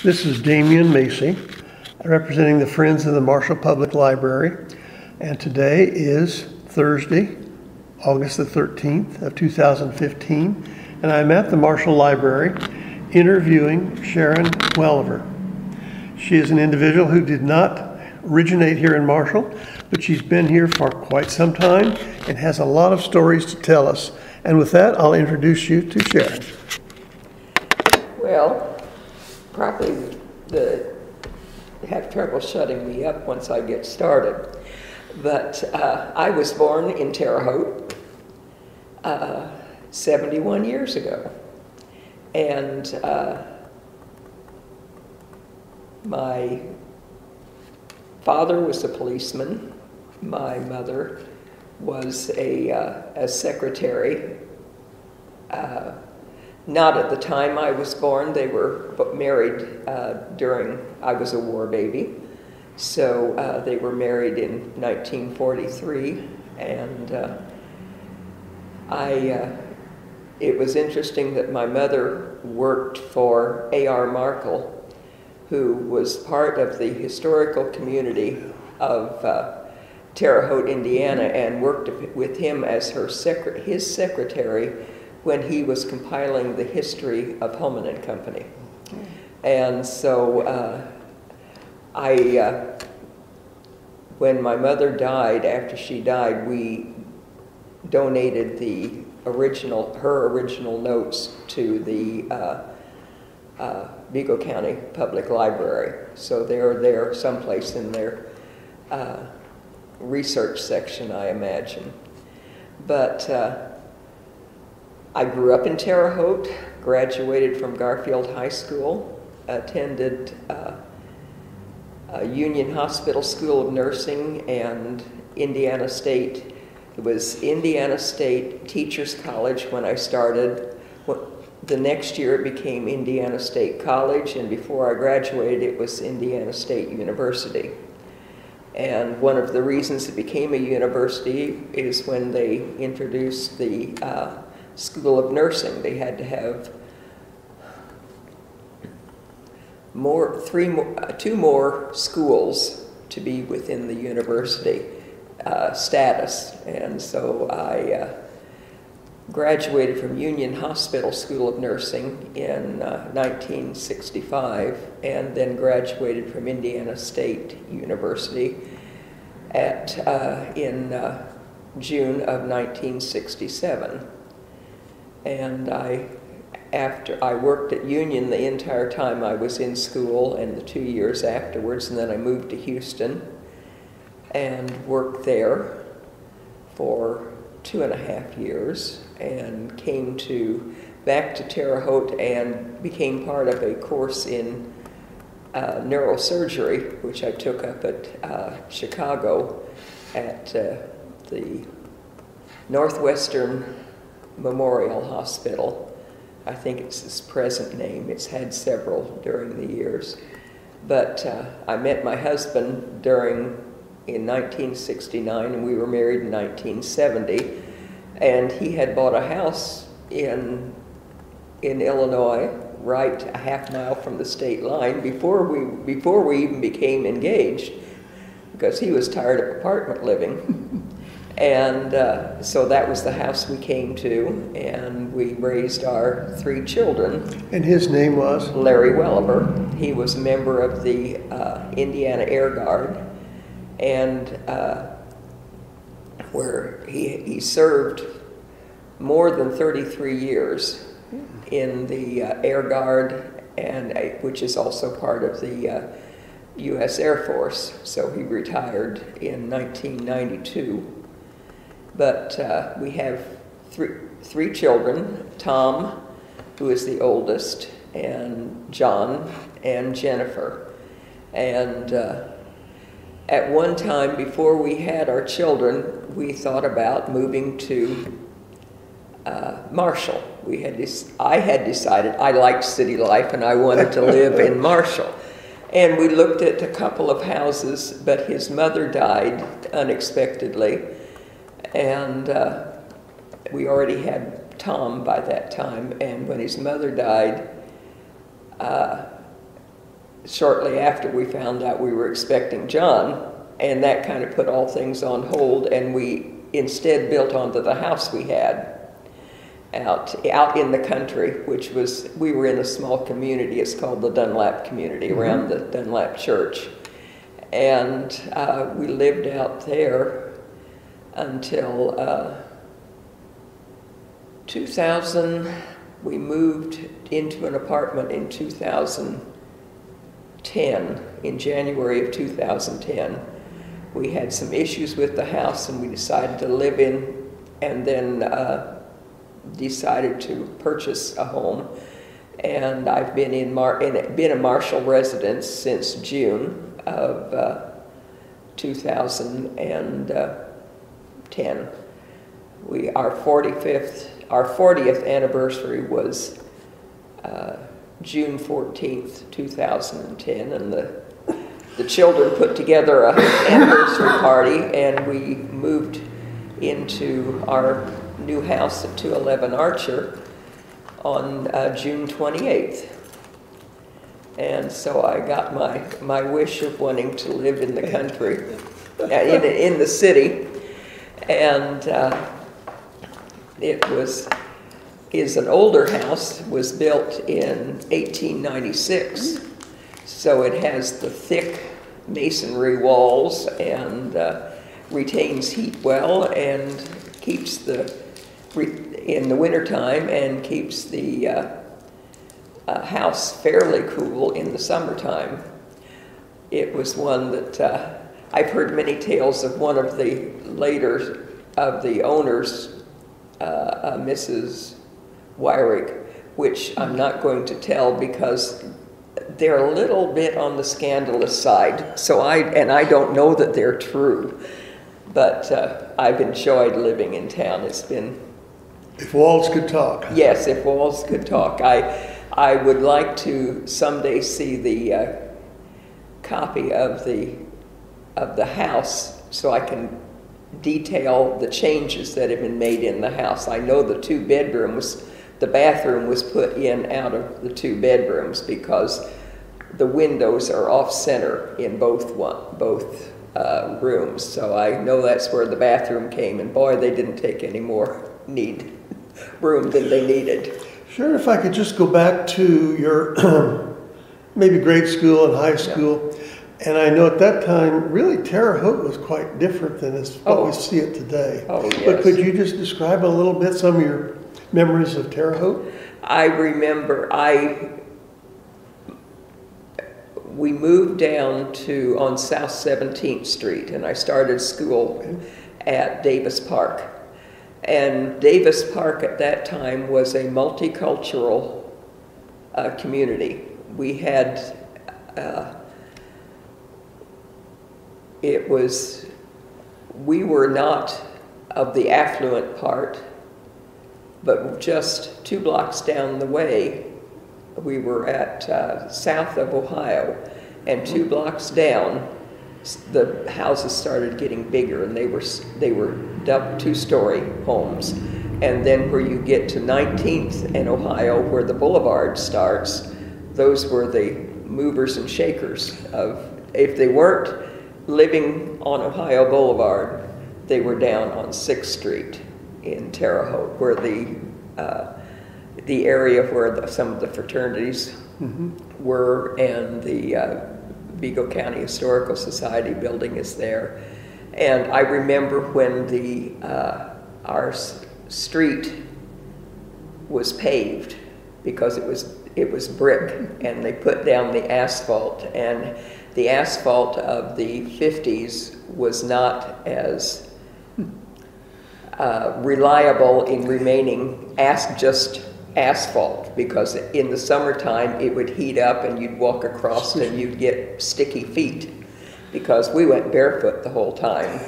This is Damian Macy, representing the Friends of the Marshall Public Library, and today is Thursday, August the 13th of 2015, and I'm at the Marshall Library interviewing Sharon Welliver. She is an individual who did not originate here in Marshall, but she's been here for quite some time and has a lot of stories to tell us. And with that, I'll introduce you to Sharon. Well, probably have trouble shutting me up once I get started. But I was born in Terre Haute 71 years ago. And my father was a policeman. My mother was a secretary. Not at the time I was born. They were married during, I was a war baby. So they were married in 1943. And it was interesting that my mother worked for A.R. Markle, who was part of the historical community of Terre Haute, Indiana, and worked with him as his secretary when he was compiling the history of Holman and Company. And so when my mother died, after she died, we donated her original notes to the Vigo County Public Library. So they're there someplace in their research section, I imagine. But I grew up in Terre Haute, graduated from Garfield High School, attended Union Hospital School of Nursing and Indiana State. It was Indiana State Teachers College when I started. The next year it became Indiana State College, and before I graduated it was Indiana State University. And one of the reasons it became a university is when they introduced the School of Nursing. They had to have two more schools to be within the university status. And so I graduated from Union Hospital School of Nursing in 1965, and then graduated from Indiana State University in June of 1967. And after I worked at Union the entire time I was in school and the 2 years afterwards, and then I moved to Houston and worked there for 2.5 years, and came back to Terre Haute and became part of a course in neurosurgery, which I took up at Chicago at the Northwestern Memorial Hospital. I think it's its present name. It's had several during the years. But I met my husband in 1969, and we were married in 1970. And he had bought a house in Illinois, right a half mile from the state line, before we even became engaged, because he was tired of apartment living. And so that was the house we came to, and we raised our 3 children. And his name was? Larry Welliver. He was a member of the Indiana Air Guard, and where he served more than 33 years in the Air Guard, and which is also part of the U.S. Air Force. So he retired in 1992. But we have three children: Tom, who is the oldest, and John and Jennifer. And at one time, before we had our children, we thought about moving to Marshall. I had decided I liked city life and I wanted to live in Marshall. And we looked at a couple of houses, but his mother died unexpectedly. And we already had Tom by that time. And when his mother died, shortly after we found out we were expecting John, and that kind of put all things on hold, and we instead built onto the house we had out in the country, which was, we were in a small community. It's called the Dunlap community, around the Dunlap church. And we lived out there until 2000. We moved into an apartment in 2010, in January of 2010. We had some issues with the house, and we decided to live in, and then decided to purchase a home. And I've been been a Marshall resident since June of 2010. Our 40th anniversary was June 14th, 2010, and the children put together an anniversary party, and we moved into our new house at 211 Archer on June 28th. And so I got my wish of wanting to live in the country, in the city. And is an older house, was built in 1896. So it has the thick masonry walls and retains heat well, and keeps in the wintertime, and keeps the house fairly cool in the summertime. It was one that I've heard many tales of. One of the later of the owners, Mrs. Wyrick, which I'm not going to tell because they're a little bit on the scandalous side. So I don't know that they're true, but I've enjoyed living in town. It's been... If walls could talk. Yes, if walls could talk. I would like to someday see the copy of the house, so I can detail the changes that have been made in the house. I know the two bedrooms, the bathroom was put in out of the two bedrooms because the windows are off center in both rooms. So I know that's where the bathroom came, and boy, they didn't take any more room than they needed. Sure, if I could just go back to your maybe grade school and high school. Yeah. And I know at that time, really, Terre Haute was quite different than what we see it today. Oh, yes. But could you just describe a little bit some of your memories of Terre Haute? I remember we moved down on South 17th Street, and I started school at Davis Park. And Davis Park at that time was a multicultural community. We had... we were not of the affluent part, but just 2 blocks down the way, we were at south of Ohio, and 2 blocks down, the houses started getting bigger, and they were 2-story homes. And then where you get to 19th and Ohio, where the boulevard starts, those were the movers and shakers of, if they weren't living on Ohio Boulevard, they were down on 6th Street in Terre Haute, where the area where some of the fraternities were, and the Vigo County Historical Society building is there. And I remember when our street was paved, because it was brick, and they put down the asphalt, and the asphalt of the 50s was not as reliable in remaining just asphalt, because in the summertime it would heat up and you'd walk across and you'd get sticky feet, because we went barefoot the whole time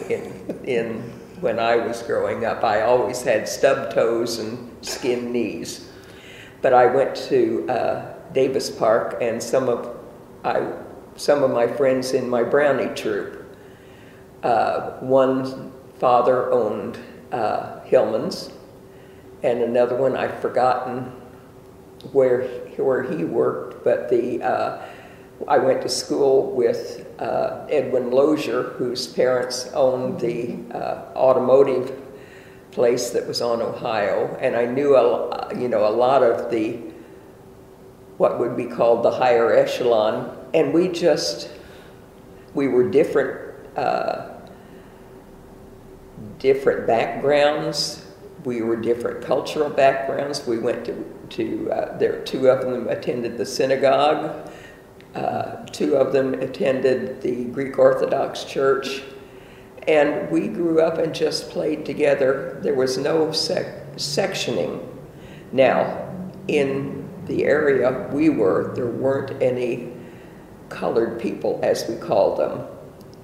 when I was growing up. I always had stub toes and skin knees. But I went to Davis Park, and some of my friends in my Brownie troop, one father owned Hillman's, and another one, I've forgotten where he worked, but I went to school with Edwin Lozier, whose parents owned the automotive place that was on Ohio, and I knew a lot of the what would be called the higher echelon, and we were different backgrounds. We were different cultural backgrounds. We went there. Two of them attended the synagogue. Two of them attended the Greek Orthodox Church. And we grew up and just played together. There was no sectioning. Now, in the area we were, there weren't any colored people, as we called them,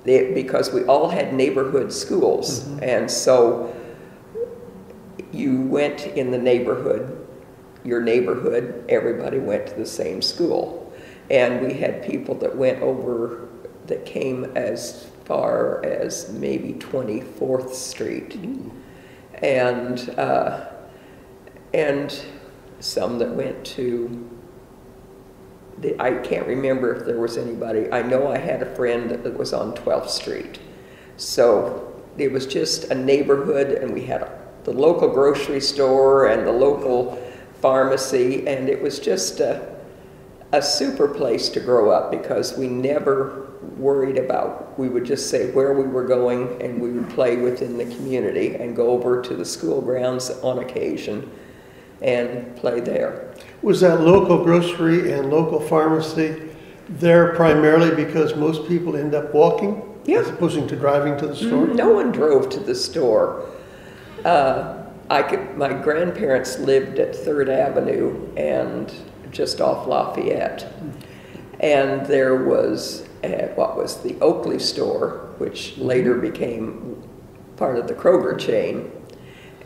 because we all had neighborhood schools. Mm-hmm. And so you went in the neighborhood, your neighborhood, everybody went to the same school. And we had people that went over, that came as far as maybe 24th Street. Mm. And some that went to, I can't remember if there was anybody. I know I had a friend that was on 12th Street. So it was just a neighborhood, and we had the local grocery store and the local pharmacy, and it was just a super place to grow up, because we never worried about, we would just say where we were going, and we would play within the community and go over to the school grounds on occasion and play there. Was that local grocery and local pharmacy there primarily because most people end up walking? Yeah. As opposed to driving to the store? No one drove to the store. My grandparents lived at 3rd Avenue and just off Lafayette. And there was what was the Oakley store, which later became part of the Kroger chain.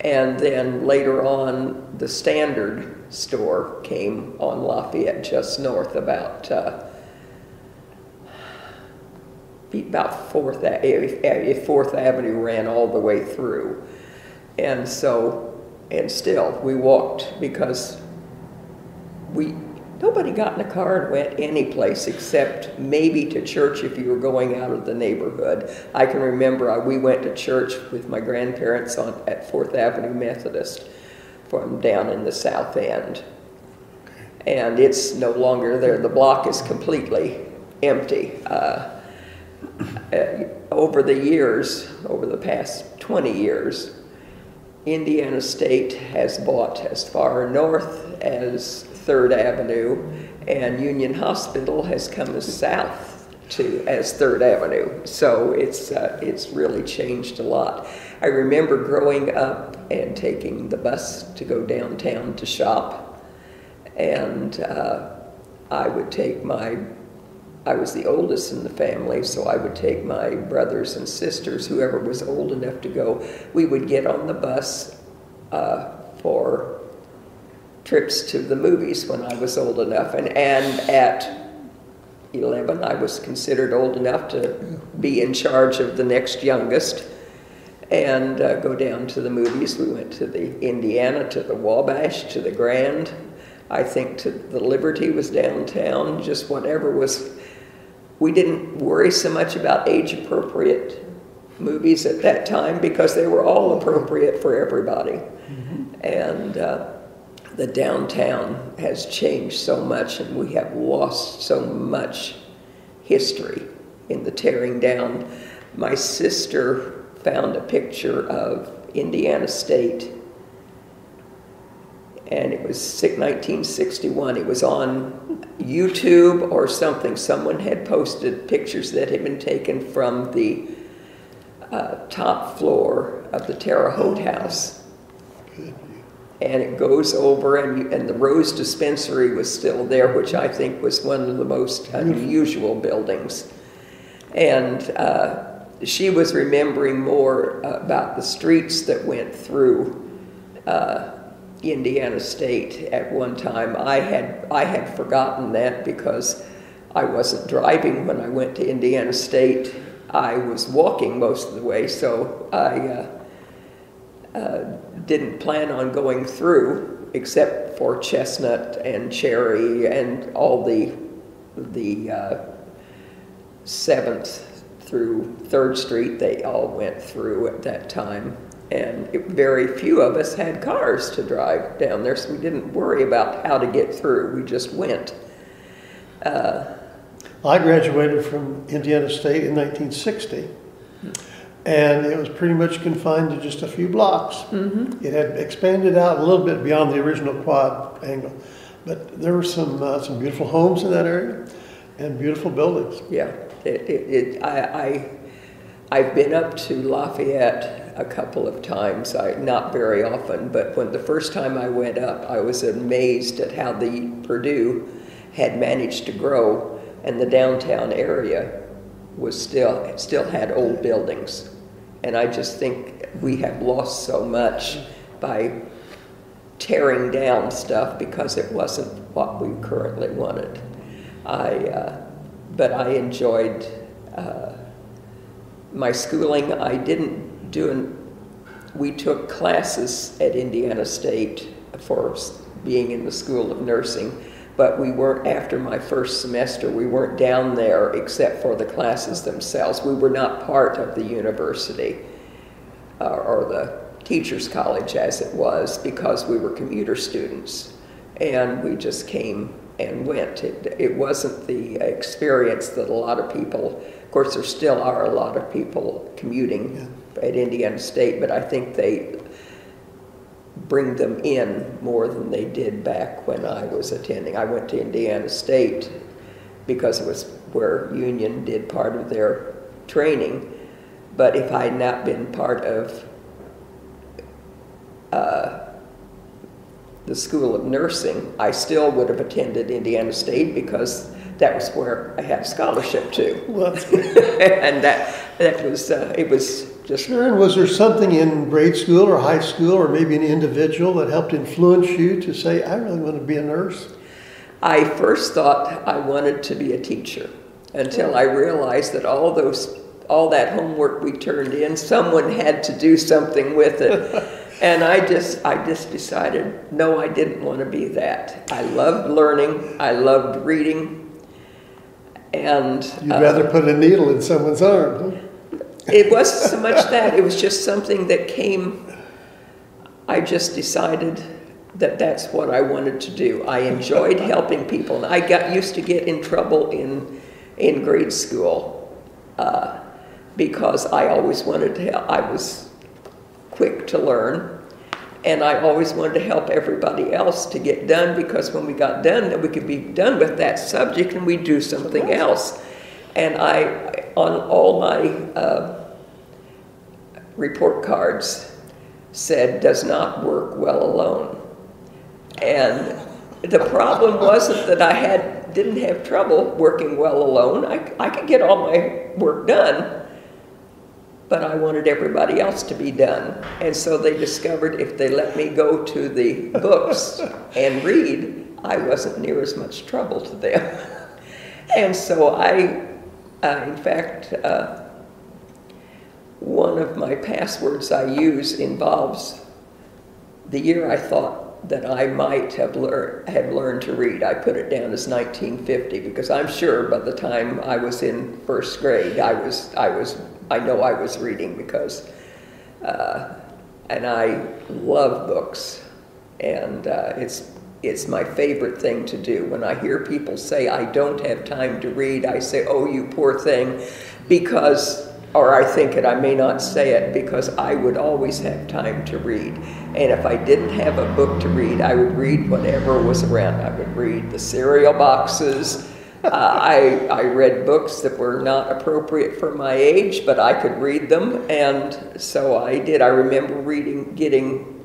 And then later on, the Standard store came on Lafayette, just north, about 4th Avenue ran all the way through. And so, and still, we walked, because nobody got in a car and went any place except maybe to church if you were going out of the neighborhood. I can remember we went to church with my grandparents at 4th Avenue Methodist from down in the South End. And it's no longer there. The block is completely empty. Over the past 20 years, Indiana State has bought as far north as 3rd Avenue, and Union Hospital has come as south as 3rd Avenue. So it's really changed a lot. I remember growing up and taking the bus to go downtown to shop, and I was the oldest in the family, so I would take my brothers and sisters, whoever was old enough to go. We would get on the bus for trips to the movies when I was old enough. And at 11, I was considered old enough to be in charge of the next youngest and go down to the movies. We went to the Indiana, to the Wabash, to the Grand. I think to the Liberty was downtown, just whatever was. We didn't worry so much about age-appropriate movies at that time, because they were all appropriate for everybody. Mm-hmm. And the downtown has changed so much, and we have lost so much history in the tearing down. My sister found a picture of Indiana State, and it was 1961. It was on YouTube or something. Someone had posted pictures that had been taken from the top floor of the Terre Haute House. And it goes over, and the Rose Dispensary was still there, which I think was one of the most unusual buildings. And she was remembering more about the streets that went through Indiana State at one time. I had forgotten that, because I wasn't driving when I went to Indiana State. I was walking most of the way, so I didn't plan on going through, except for Chestnut and Cherry and all the the 7th through 3rd Street, they all went through at that time. And very few of us had cars to drive down there, so we didn't worry about how to get through. We just went. I graduated from Indiana State in 1960, and it was pretty much confined to just a few blocks. Mm-hmm. It had expanded out a little bit beyond the original quad angle, but there were some beautiful homes in that area and beautiful buildings. Yeah, I've been up to Lafayette a couple of times, not very often, but when the first time I went up, I was amazed at how the Purdue had managed to grow, and the downtown area was still had old buildings. And I just think we have lost so much by tearing down stuff because it wasn't what we currently wanted. But I enjoyed my schooling. We took classes at Indiana State for being in the School of Nursing, but we weren't, after my first semester, we weren't down there except for the classes themselves. We were not part of the university or the teacher's college as it was, because we were commuter students, and we just came and went. It wasn't the experience that a lot of people, of course there still are a lot of people commuting at Indiana State, but I think they bring them in more than they did back when I was attending. I went to Indiana State because it was where Union did part of their training, but if I had not been part of the School of Nursing, I still would have attended Indiana State because that was where I had a scholarship to. Well, and that was, it was just... Sharon, was there something in grade school or high school or maybe an individual that helped influence you to say, I really want to be a nurse? I first thought I wanted to be a teacher until I realized that all that homework we turned in, someone had to do something with it. And I just decided, no, I didn't want to be that. I loved learning, I loved reading, and... You'd rather put a needle in someone's arm, huh? It wasn't so much that, it was just something that came, I just decided that that's what I wanted to do. I enjoyed helping people. I used to get in trouble in grade school because I always wanted to help. I was quick to learn, and I always wanted to help everybody else to get done, because when we got done, then we could be done with that subject and we'd do something else. And on all my report cards said, does not work well alone. And the problem wasn't that I didn't have trouble working well alone. I could get all my work done, but I wanted everybody else to be done. And so they discovered if they let me go to the books and read, I wasn't near as much trouble to them. And so in fact, one of my passwords I use involves the year I thought that I might have learned to read. I put it down as 1950 because I'm sure by the time I was in first grade, I know I was reading because, and I love books, and it's my favorite thing to do. When I hear people say, I don't have time to read, I say, oh, you poor thing, because, or I think it, I may not say it, because I would always have time to read. And if I didn't have a book to read, I would read whatever was around. I would read the cereal boxes. I read books that were not appropriate for my age, but I could read them, and so I did. I remember getting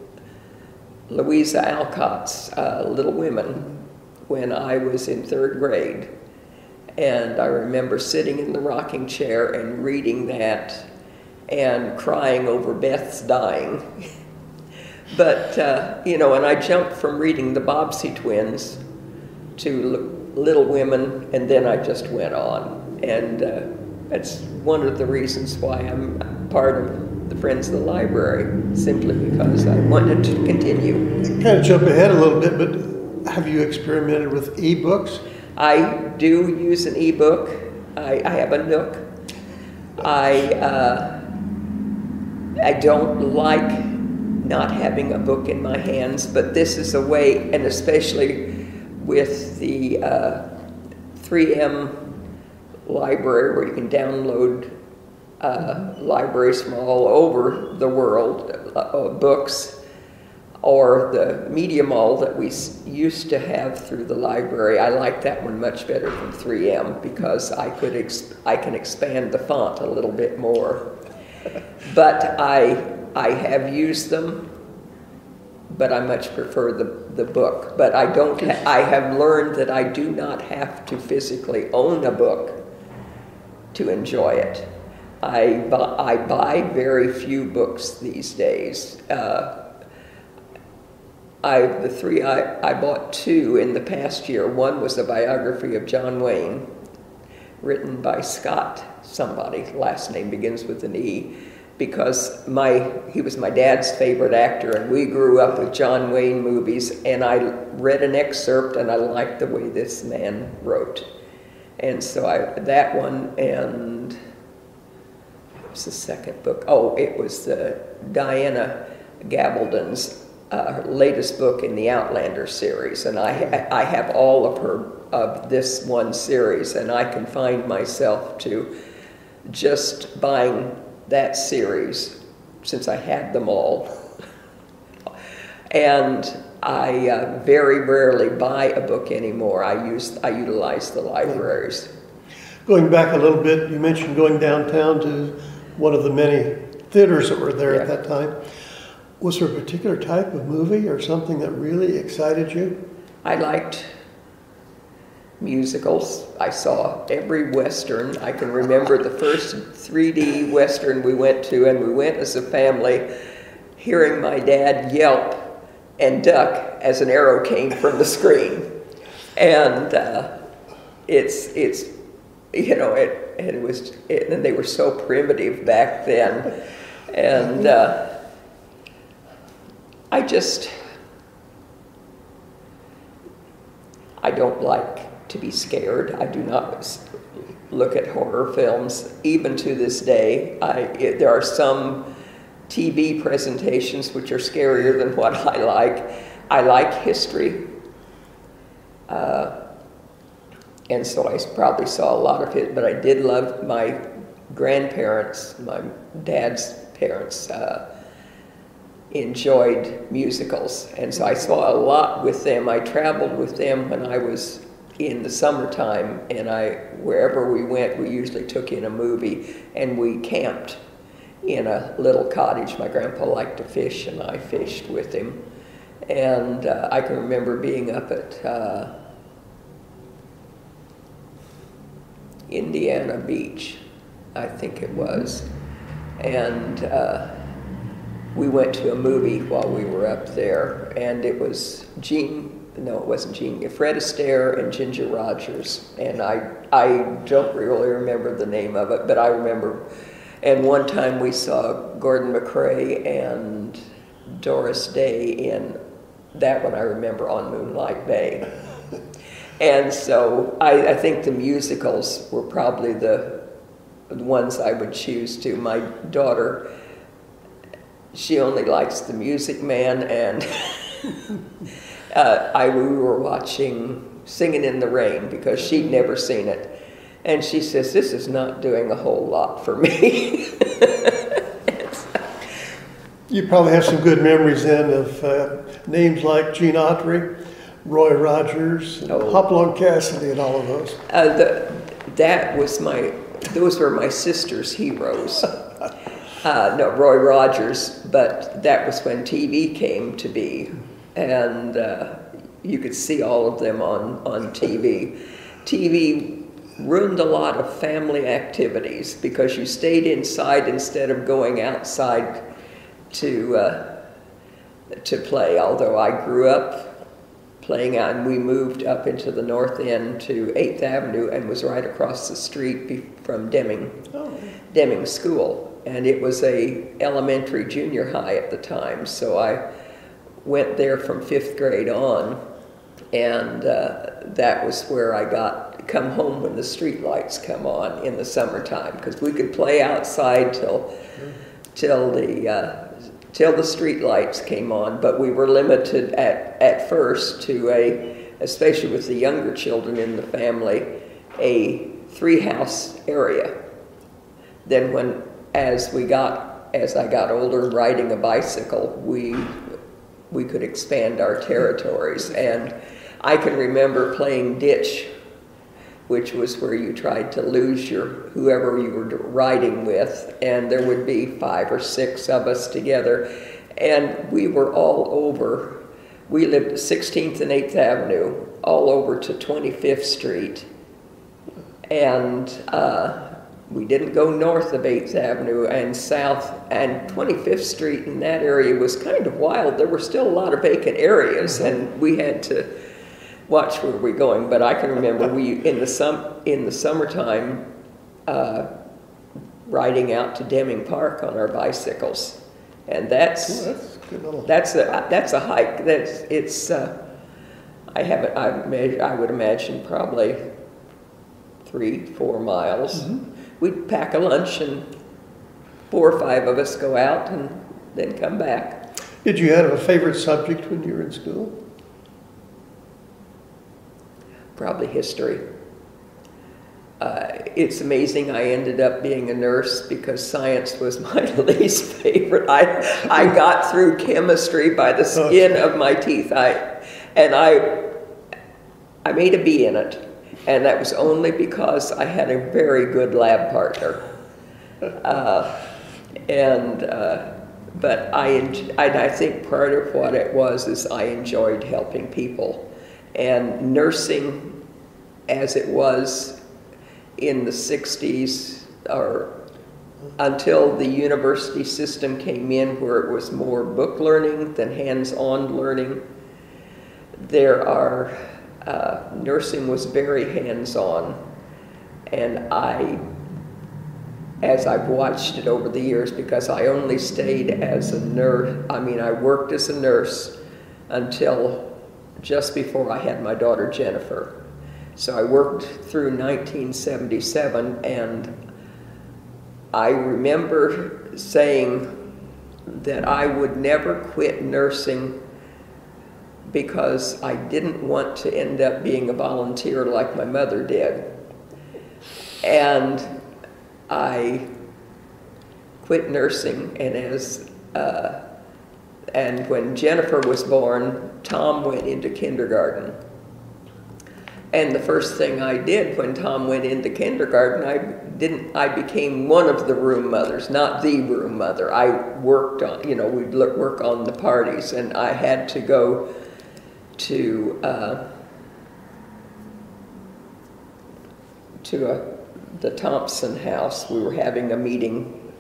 Louisa Alcott's Little Women when I was in 3rd grade. And I remember sitting in the rocking chair and reading that and crying over Beth's dying. But, and I jumped from reading the Bobbsey Twins to Little Women, and then I just went on. And that's one of the reasons why I'm part of the Friends of the Library, simply because I wanted to continue. Kind of jump ahead a little bit, but have you experimented with e-books? I do use an ebook. I have a Nook. I don't like not having a book in my hands, but this is a way, and especially with the 3M library where you can download libraries from all over the world, books, or the media mall that we used to have through the library. I like that one much better than 3M because I can expand the font a little bit more. But I have used them, but I much prefer the book. But I have learned that I do not have to physically own a book to enjoy it. I buy very few books these days. I bought two in the past year. One was a biography of John Wayne, written by Scott somebody, last name begins with an E, because he was my dad's favorite actor, and we grew up with John Wayne movies, and I read an excerpt, and I liked the way this man wrote. And so that one, and what was the second book? Oh, it was Diana Gabaldon's latest book in the Outlander series, and I have all of this one series, and I confined myself to just buying that series since I had them all. And I very rarely buy a book anymore. I utilize the libraries. Going back a little bit, you mentioned going downtown to one of the many theaters that were there at that time. Was there a particular type of movie or something that really excited you? I liked musicals. I saw every Western. I can remember the first 3D Western we went to, and we went as a family, hearing my dad yelp and duck as an arrow came from the screen. And and they were so primitive back then. And I don't like to be scared. I do not look at horror films. Even to this day, there are some TV presentations which are scarier than what I like. I like history. And so I probably saw a lot of it, but I did love my grandparents, my dad's parents, enjoyed musicals, and so I saw a lot with them. I traveled with them when I was in the summertime, and wherever we went, we usually took in a movie, and we camped in a little cottage. My grandpa liked to fish, and I fished with him. And I can remember being up at Indiana Beach, I think it was, and we went to a movie while we were up there, and it was Fred Astaire and Ginger Rogers, and I don't really remember the name of it, but I remember. And one time we saw Gordon McRae and Doris Day in that one, I remember, on Moonlight Bay. And so I think the musicals were probably the ones I would choose to. My daughter, she only likes The Music Man, and we were watching Singing in the Rain because she'd never seen it. And she says, "This is not doing a whole lot for me." You probably have some good memories then of names like Gene Autry, Roy Rogers, and Hopalong Cassidy, and all of those. Those were my sister's heroes. No, Roy Rogers, but that was when TV came to be, and you could see all of them on TV. TV ruined a lot of family activities because you stayed inside instead of going outside to play. Although I grew up playing out, and we moved up into the north end to 8th Avenue and was right across the street from Deming School. And it was a elementary junior high at the time, so I went there from 5th grade on. And that was where I come home when the street lights come on in the summertime, because we could play outside till the street lights came on. But we were limited at first to especially with the younger children in the family, a 3-house area. Then as I got older, riding a bicycle, we could expand our territories. And I can remember playing ditch, which was where you tried to lose whoever you were riding with, and there would be 5 or 6 of us together, and we were all over. We lived at 16th and 8th Avenue, all over to 25th Street, and we didn't go north of 8th Avenue and south, and 25th Street in that area was kind of wild. There were still a lot of vacant areas, and we had to watch where we were going. But I can remember in the summertime riding out to Deming Park on our bicycles, and that's a hike. I would imagine probably 3-4 miles. Mm-hmm. We'd pack a lunch, and 4 or 5 of us go out and then come back. Did you have a favorite subject when you were in school? Probably history. It's amazing I ended up being a nurse, because science was my least favorite. I got through chemistry by the skin of my teeth. I made a B in it, and that was only because I had a very good lab partner. But I think part of what it was is I enjoyed helping people. And nursing, as it was in the 60s, or until the university system came in, where it was more book learning than hands-on learning, nursing was very hands-on. And as I've watched it over the years, because I only stayed as a nurse, I worked as a nurse until just before I had my daughter Jennifer. So I worked through 1977, and I remember saying that I would never quit nursing because I didn't want to end up being a volunteer like my mother did. And I quit nursing, and when Jennifer was born, Tom went into kindergarten. And the first thing I did when Tom went into kindergarten, I became one of the room mothers, not the room mother. I worked on, we'd work on the parties, and I had to go to the Thompson house. We were having a meeting,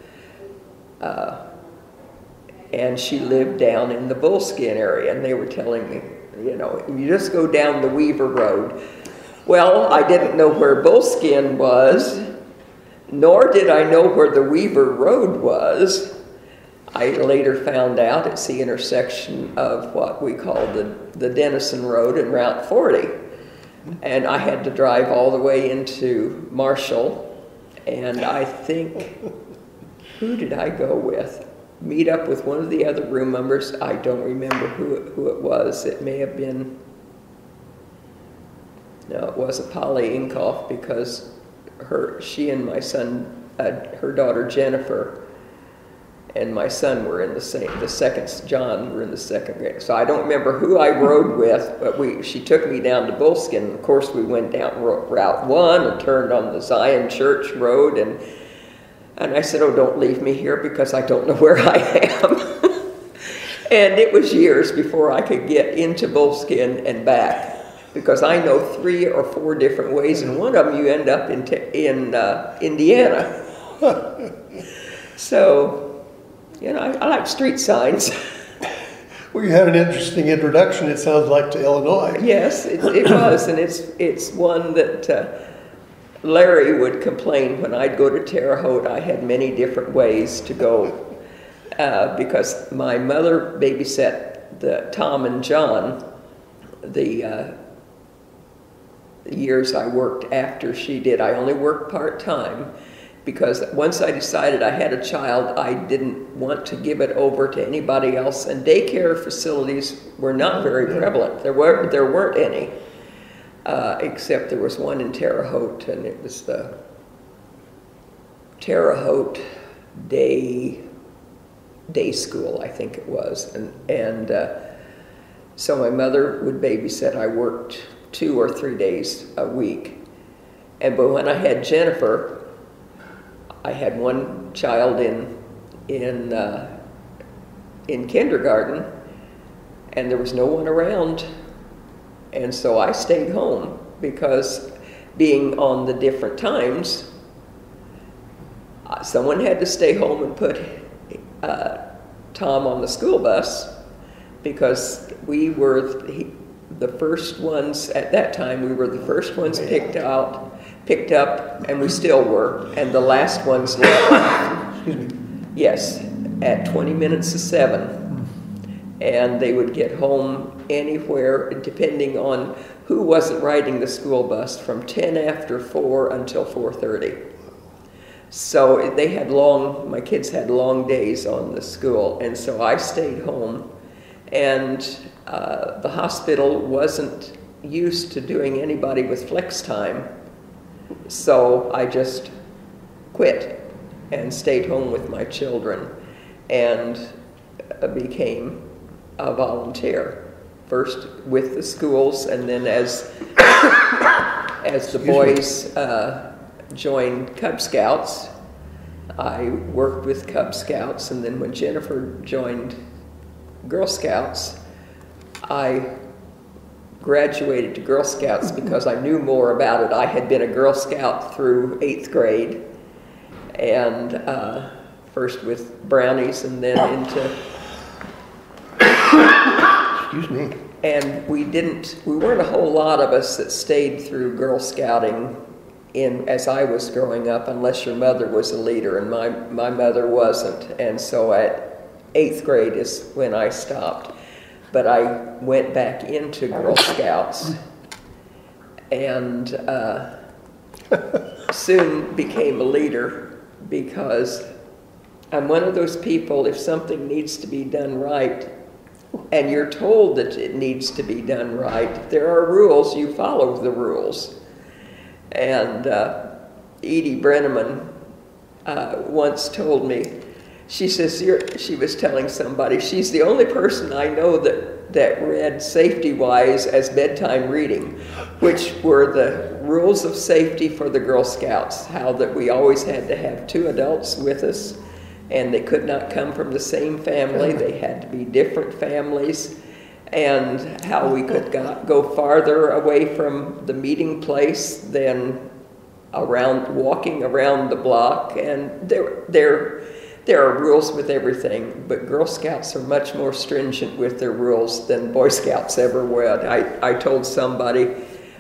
and she lived down in the Bullskin area, and they were telling me, you just go down the Weaver Road. Well, I didn't know where Bullskin was, nor did I know where the Weaver Road was. I later found out it's the intersection of what we call the Denison Road and Route 40. And I had to drive all the way into Marshall, and I think, who did I go with? Meet up with one of the other room members. I don't remember who it was. It may have been, no, it wasn't Polly Inkoff, because she and my son, her daughter Jennifer, and my son were in the second, John, were in the second grade. So I don't remember who I rode with, but she took me down to Bullskin. Of course, we went down Route 1 and turned on the Zion Church Road, and I said, oh, don't leave me here, because I don't know where I am. And it was years before I could get into Bullskin and back, because I know 3 or 4 different ways, and one of them you end up in Indiana. So, I like street signs. Well, you had an interesting introduction, it sounds like, to Illinois. Yes, it was, and it's one that Larry would complain when I'd go to Terre Haute. I had many different ways to go, because my mother babysat Tom and John, the years I worked after she did. I only worked part-time because once I decided I had a child, I didn't want to give it over to anybody else, and daycare facilities were not very prevalent. There weren't any, except there was one in Terre Haute, and it was the Terre Haute day school, I think it was, and so my mother would babysit. I worked 2 or 3 days a week, but when I had Jennifer, I had one child in kindergarten, and there was no one around, and so I stayed home because being on the different times, someone had to stay home and put Tom on the school bus because we were the first ones at that time. We were the first ones picked up, and we still were, and the last ones left. Excuse me. Yes, at 20 minutes to 7. And they would get home anywhere, depending on who wasn't riding the school bus, from 10 after 4 until 4:30. So they had my kids had long days on the school, and so I stayed home. And the hospital wasn't used to doing anybody with flex time, so I just quit and stayed home with my children and became a volunteer, first with the schools, and then as the boys joined Cub Scouts, I worked with Cub Scouts, and then when Jennifer joined Girl Scouts, I graduated to Girl Scouts because I knew more about it. I had been a Girl Scout through 8th grade, and first with brownies and then into... Excuse me. And we weren't a whole lot of us that stayed through Girl Scouting as I was growing up, unless your mother was a leader, and my mother wasn't. And so at 8th grade is when I stopped. But I went back into Girl Scouts and soon became a leader because I'm one of those people, if something needs to be done right, and you're told that it needs to be done right, there are rules, you follow the rules. And Edie Brenneman once told me, she says, she was telling somebody, she's the only person I know that read safety-wise as bedtime reading, which were the rules of safety for the Girl Scouts, how that we always had to have 2 adults with us, and they could not come from the same family, they had to be different families, and how we could go farther away from the meeting place than walking around the block, and there are rules with everything, but Girl Scouts are much more stringent with their rules than Boy Scouts ever were. I told somebody,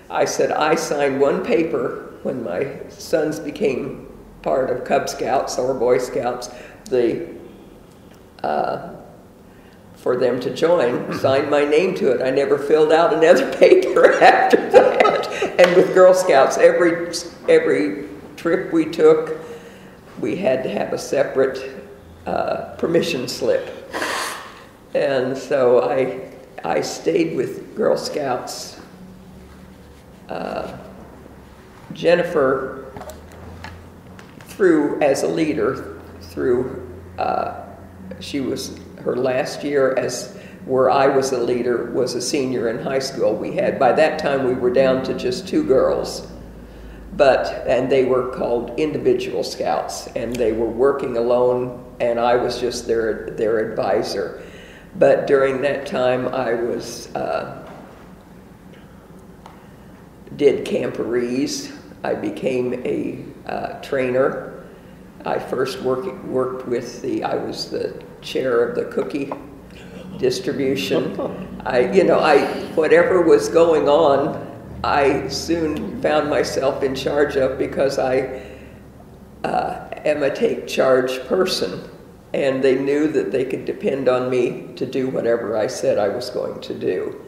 I said, I signed one paper when my sons became part of Cub Scouts or Boy Scouts, for them to join, signed my name to it. I never filled out another paper after that. And with Girl Scouts, every trip we took, we had to have a separate permission slip. And so I stayed with Girl Scouts. Jennifer, as a leader, her last year where I was a leader was a senior in high school. By that time we were down to just 2 girls. And they were called individual scouts, and they were working alone, and I was just their advisor. But during that time, I did camporees. I became a trainer. I first worked with I was the chair of the cookie distribution. Whatever was going on, I soon found myself in charge of, because I am a take-charge person, and they knew that they could depend on me to do whatever I said I was going to do.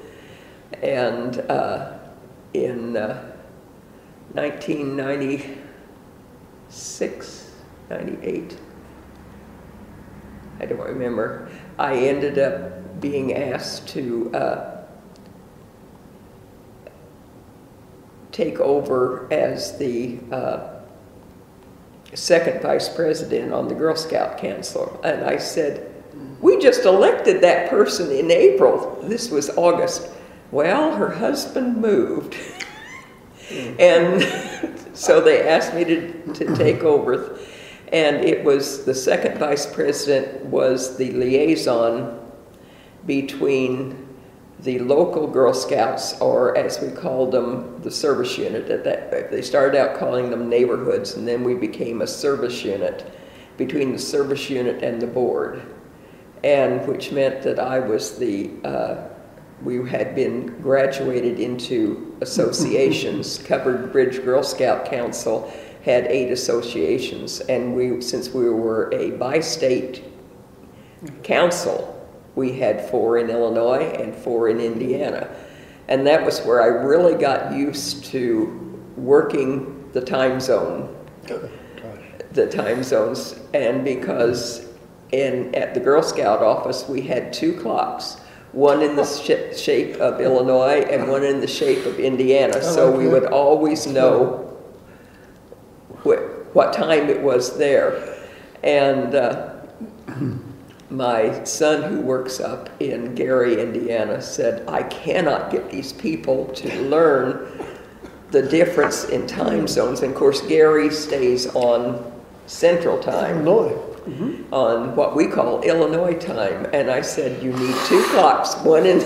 And in 1996, 98. I don't remember. I ended up being asked to take over as the second vice president on the Girl Scout Council. And I said, we just elected that person in April. This was August. Well, her husband moved. And so they asked me to take over. And it was the second vice president was the liaison between the local Girl Scouts, or as we called them, the service unit. They started out calling them neighborhoods, and then we became a service unit, between the service unit and the board. And which meant that I was we had been graduated into associations. Covered Bridge Girl Scout Council had 8 associations, and since we were a bi-state council, we had 4 in Illinois and 4 in Indiana. And that was where I really got used to working the time zone, the time zones. And because at the Girl Scout office, we had 2 clocks, one in the shape of Illinois and one in the shape of Indiana. So we would always know what time it was there. And my son, who works up in Gary, Indiana, said, I cannot get these people to learn the difference in time zones. And of course, Gary stays on Central Time, on what we call Illinois time. And I said, you need 2 clocks, one in,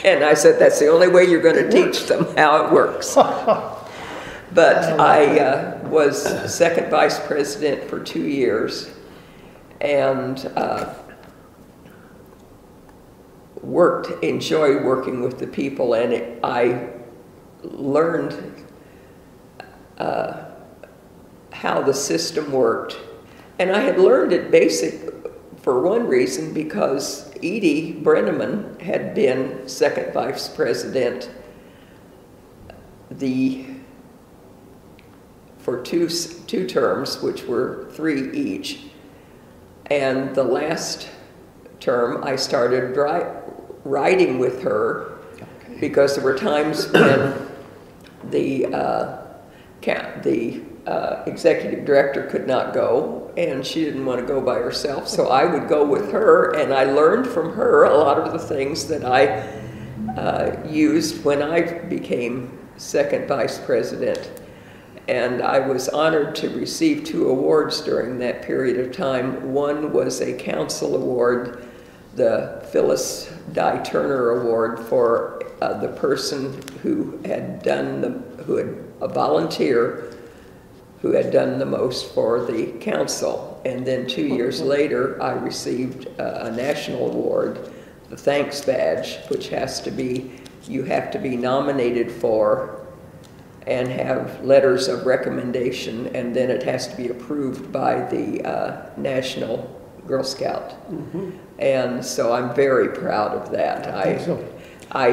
and I said, that's the only way you're going to teach them how it works. But I was second vice president for 2 years, and enjoyed working with the people, and I learned how the system worked. And I had learned it for one reason, because Edie Brenneman had been second vice president for two terms, which were 3 each. And the last term, I started riding with her, because there were times when the executive director could not go, and she didn't want to go by herself, so I would go with her, and I learned from her a lot of the things that I used when I became second vice president. And I was honored to receive 2 awards during that period of time. One was a council award, the Phyllis Dye Turner Award, for the person who had a volunteer who had done the most for the council. And then 2 years later, I received a national award, the Thanks Badge, which you have to be nominated for and have letters of recommendation, and then it has to be approved by the National Girl Scout. And so I'm very proud of that. I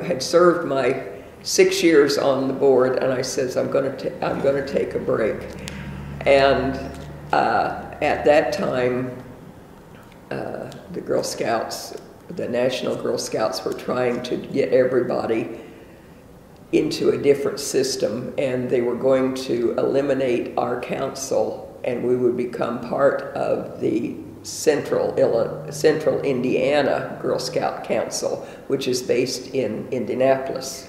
had served my 6 years on the board, and I says I'm going to take a break. And at that time, the Girl Scouts, the National Girl Scouts, were trying to get everybody into a different system, and they were going to eliminate our council, and we would become part of the Central Indiana Girl Scout Council, which is based in Indianapolis.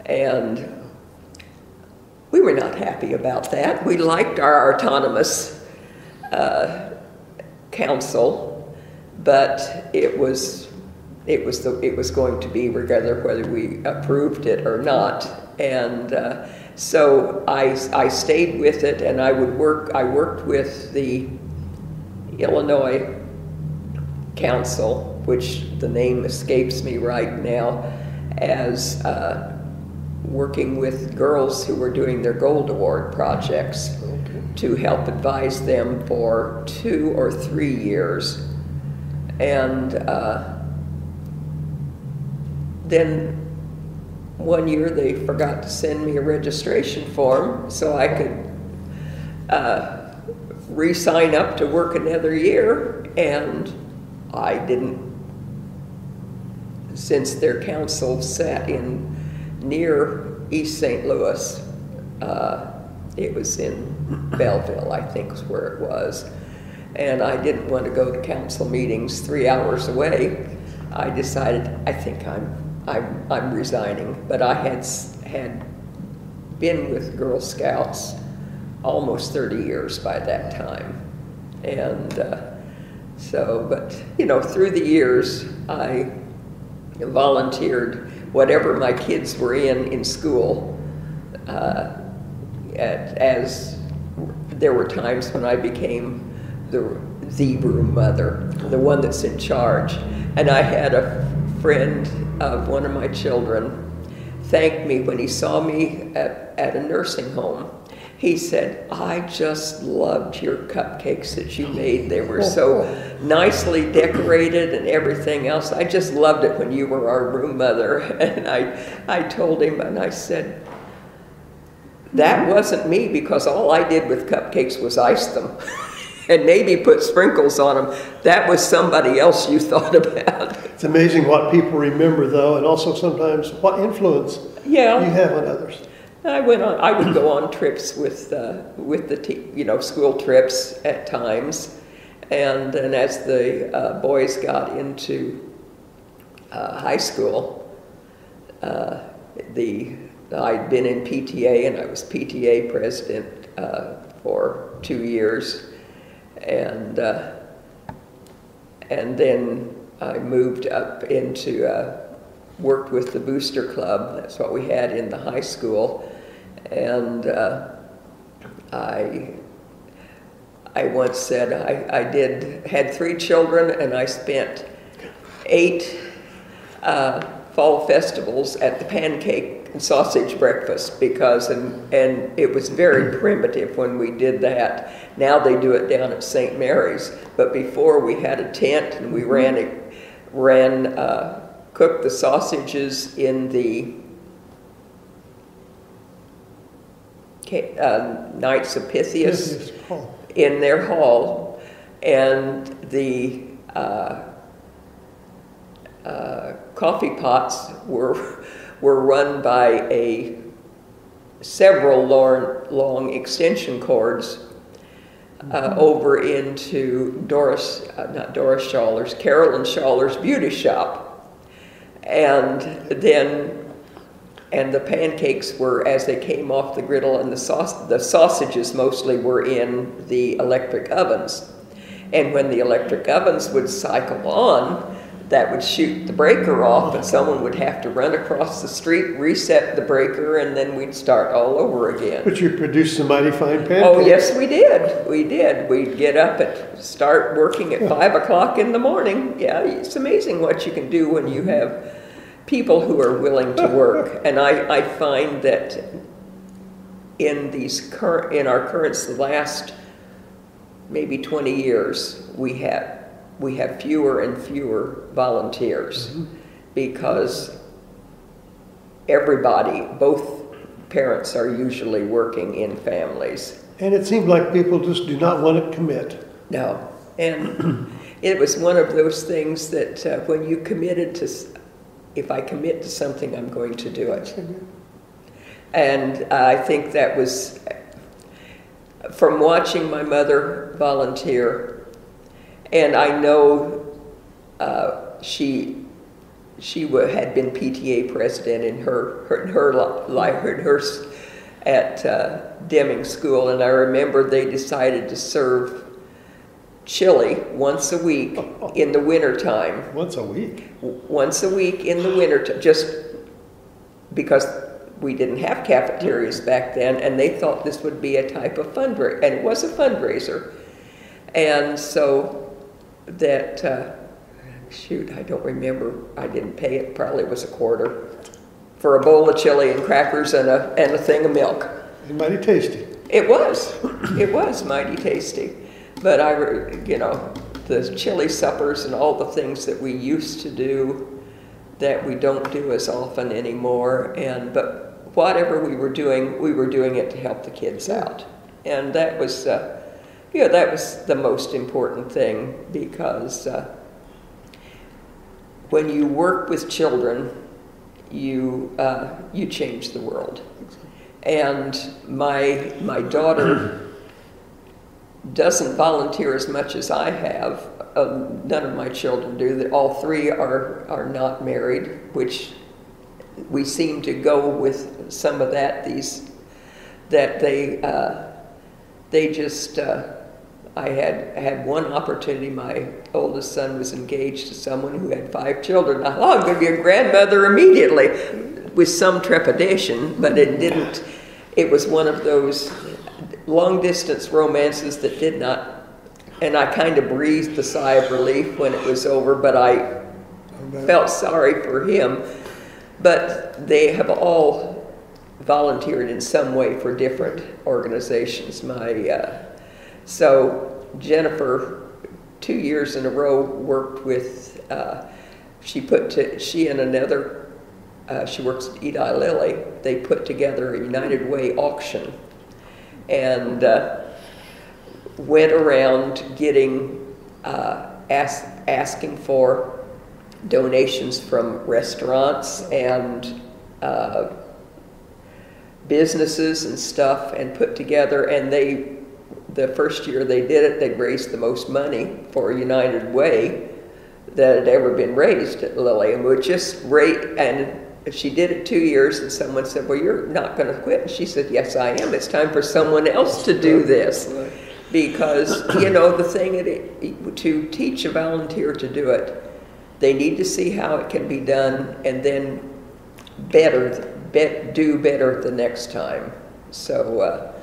And we were not happy about that. We liked our autonomous council, but it was going to be whether we approved it or not. And so I stayed with it, and I worked with the Illinois Council, which the name escapes me right now, as working with girls who were doing their Gold Award projects, to help advise them for 2 or 3 years. And then one year they forgot to send me a registration form so I could re-sign up to work another year, and I didn't, since their council sat in near East St. Louis. It was in Belleville, I think is where it was. And I didn't want to go to council meetings 3 hours away. I decided, I think I'm resigning. But I had been with Girl Scouts almost 30 years by that time. And but you know, through the years, I volunteered whatever my kids were in school. As there were times when I became the room mother, the one that's in charge. And I had a friend of one of my children thank me when he saw me at a nursing home. He said, "I just loved your cupcakes that you made. They were so nicely decorated and everything else. I just loved it when you were our room mother." And I told him, and I said, that wasn't me, because all I did with cupcakes was ice them and maybe put sprinkles on them. That was somebody else you thought about. It's amazing what people remember, though, and also sometimes what influence you have on others. I would go on trips with the school trips at times, and then as the boys got into high school, I'd been in PTA, and I was PTA president for 2 years, and then I moved up into worked with the Booster Club. That's what we had in the high school, and I once said I had 3 children, and I spent 8 fall festivals at the pancake and sausage breakfast, because and it was very primitive when we did that. Now they do it down at St. Mary's, but before we had a tent, and we cooked the sausages in the Knights of Pythias in their hall, and the coffee pots were run by several long extension cords over into Carolyn Schawler's beauty shop. And the pancakes were, as they came off the griddle, and the sausages mostly were in the electric ovens. And when the electric ovens would cycle on, that would shoot the breaker off, and someone would have to run across the street, reset the breaker, and then we'd start all over again. But you produced some mighty fine pancakes. Oh, yes, we did. We did. We'd get up start working at 5 o'clock in the morning. Yeah, it's amazing what you can do when you have people who are willing to work. And I find that in our current, the last maybe 20 years, we have fewer and fewer volunteers, because everybody, both parents, are usually working in families. And it seems like people just do not want to commit. No, and it was one of those things that when you committed to, if I commit to something, I'm going to do it. And I think that was from watching my mother volunteer. And I know she had been PTA president in her life, at Deming School, and I remember they decided to serve chili once a week in the wintertime. Once a week? Once a week in the winter, just because we didn't have cafeterias back then, and they thought this would be a type of fundraiser, and it was a fundraiser. And so that, I don't remember, I didn't pay it, probably was $0.25 for a bowl of chili and crackers and a thing of milk. And mighty tasty. It was mighty tasty. But the chili suppers and all the things that we used to do, that we don't do as often anymore. But whatever we were doing it to help the kids out. And that was, that was the most important thing, because when you work with children, you change the world. And my daughter doesn't volunteer as much as I have. None of my children do. All three are not married, which we seem to go with some of that. They just. I had one opportunity. My oldest son was engaged to someone who had 5 children. I thought, I'm going to be a grandmother immediately, with some trepidation, but it didn't. It was one of those long-distance romances that did not, and I kind of breathed a sigh of relief when it was over, but I felt sorry for him. But they have all volunteered in some way for different organizations. So Jennifer, 2 years in a row, worked with, she and another, she works at Eli Lilly, they put together a United Way auction, and went around getting, asking for donations from restaurants and businesses and stuff, and put together, and the first year they did it, they raised the most money for United Way that had ever been raised at Lilly. And we just and she did it 2 years, and someone said, well, you're not going to quit. And she said, yes, I am. It's time for someone else to do this. Because, the thing, to teach a volunteer to do it, they need to see how it can be done, and then do better the next time. So,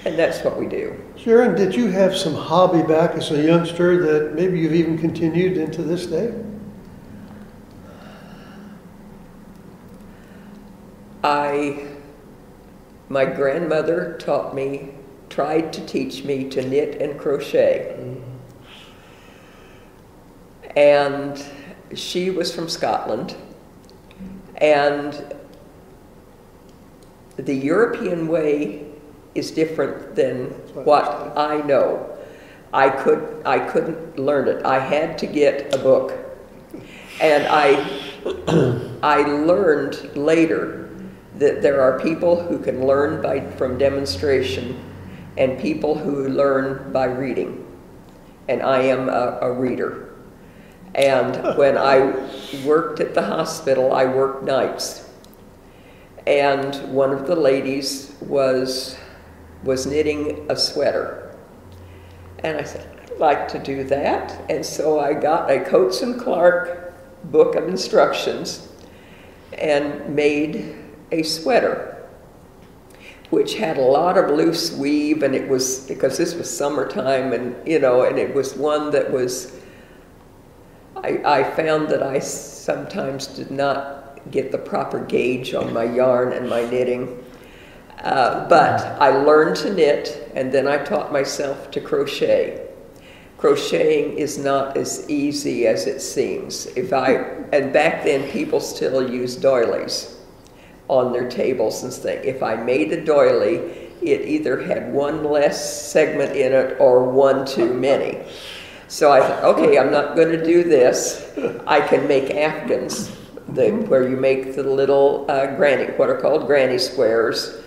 and that's what we do. Sharon, did you have some hobby back as a youngster that maybe you've even continued into this day? My grandmother tried to teach me to knit and crochet. And she was from Scotland. And the European way is different than what I know. I couldn't learn it. I had to get a book. And I learned later that there are people who can learn from demonstration and people who learn by reading. And I am a reader. And when I worked at the hospital, I worked nights. And one of the ladies was knitting a sweater. And I said, I'd like to do that. And so I got a Coates and Clark book of instructions and made a sweater, which had a lot of loose weave, and it was, because this was summertime, and and it was one that was, I found that I sometimes did not get the proper gauge on my yarn and my knitting. But I learned to knit, and then I taught myself to crochet. Crocheting is not as easy as it seems. And back then people still used doilies on their tables and things. If I made a doily, it either had one less segment in it or one too many. So I thought, okay, I'm not going to do this. I can make afghans, where you make the little what are called granny squares.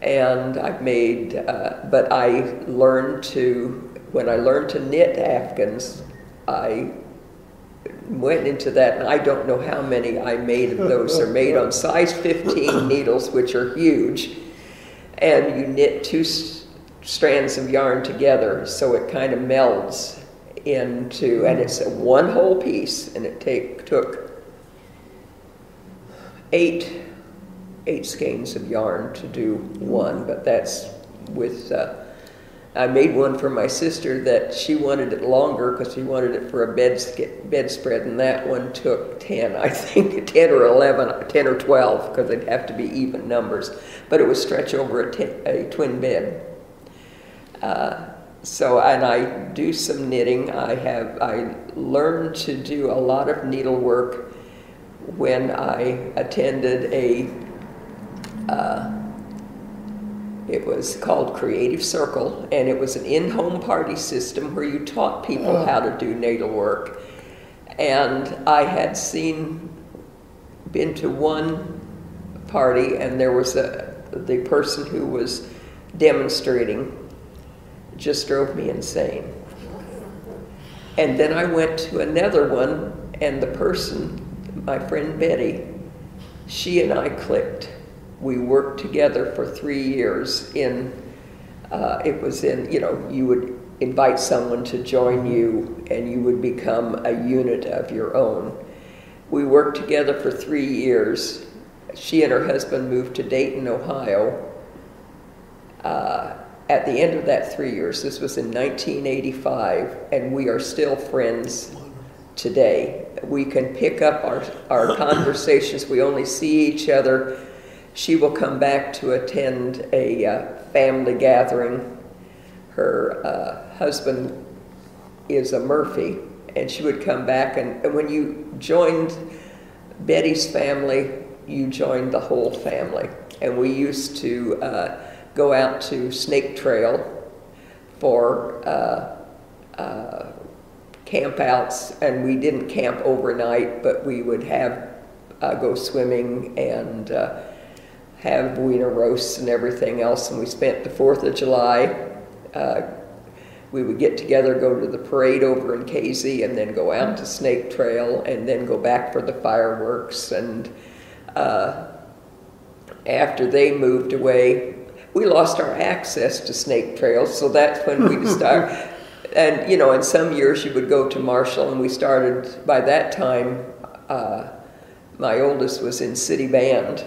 And I've made, but when I learned to knit afghans, I went into that, and I don't know how many I made of those. They're made on size 15 needles, which are huge, and you knit 2 strands of yarn together, so it kind of melds into, and it's one whole piece, and it took 8 skeins of yarn to do one, but that's with, I made one for my sister that she wanted it longer because she wanted it for a bedspread, and that one took 10, I think 10 or 11, 10 or 12, because they'd have to be even numbers, but it would stretch over a twin bed. And I do some knitting. I learned to do a lot of needlework when I attended it was called Creative Circle, and it was an in-home party system where you taught people how to do needlework. And I had been to one party, and there was the person who was demonstrating just drove me insane. And then I went to another one, and the person, my friend Betty, she and I clicked. We worked together for 3 years it was in, you would invite someone to join you and you would become a unit of your own. We worked together for 3 years. She and her husband moved to Dayton, Ohio. At the end of that 3 years, this was in 1985, and we are still friends today. We can pick up our conversations. We only see each other. She will come back to attend a family gathering. Her husband is a Murphy, and she would come back, and when you joined Betty's family, you joined the whole family. And we used to go out to Snake Trail for campouts, and we didn't camp overnight, but we would go swimming and have wiener roasts and everything else. And we spent the 4th of July. We would get together, go to the parade over in Casey, and then go out to Snake Trail, and then go back for the fireworks. And after they moved away, we lost our access to Snake Trail, so that's when we started. And, in some years you would go to Marshall, and we started, by that time, my oldest was in city band.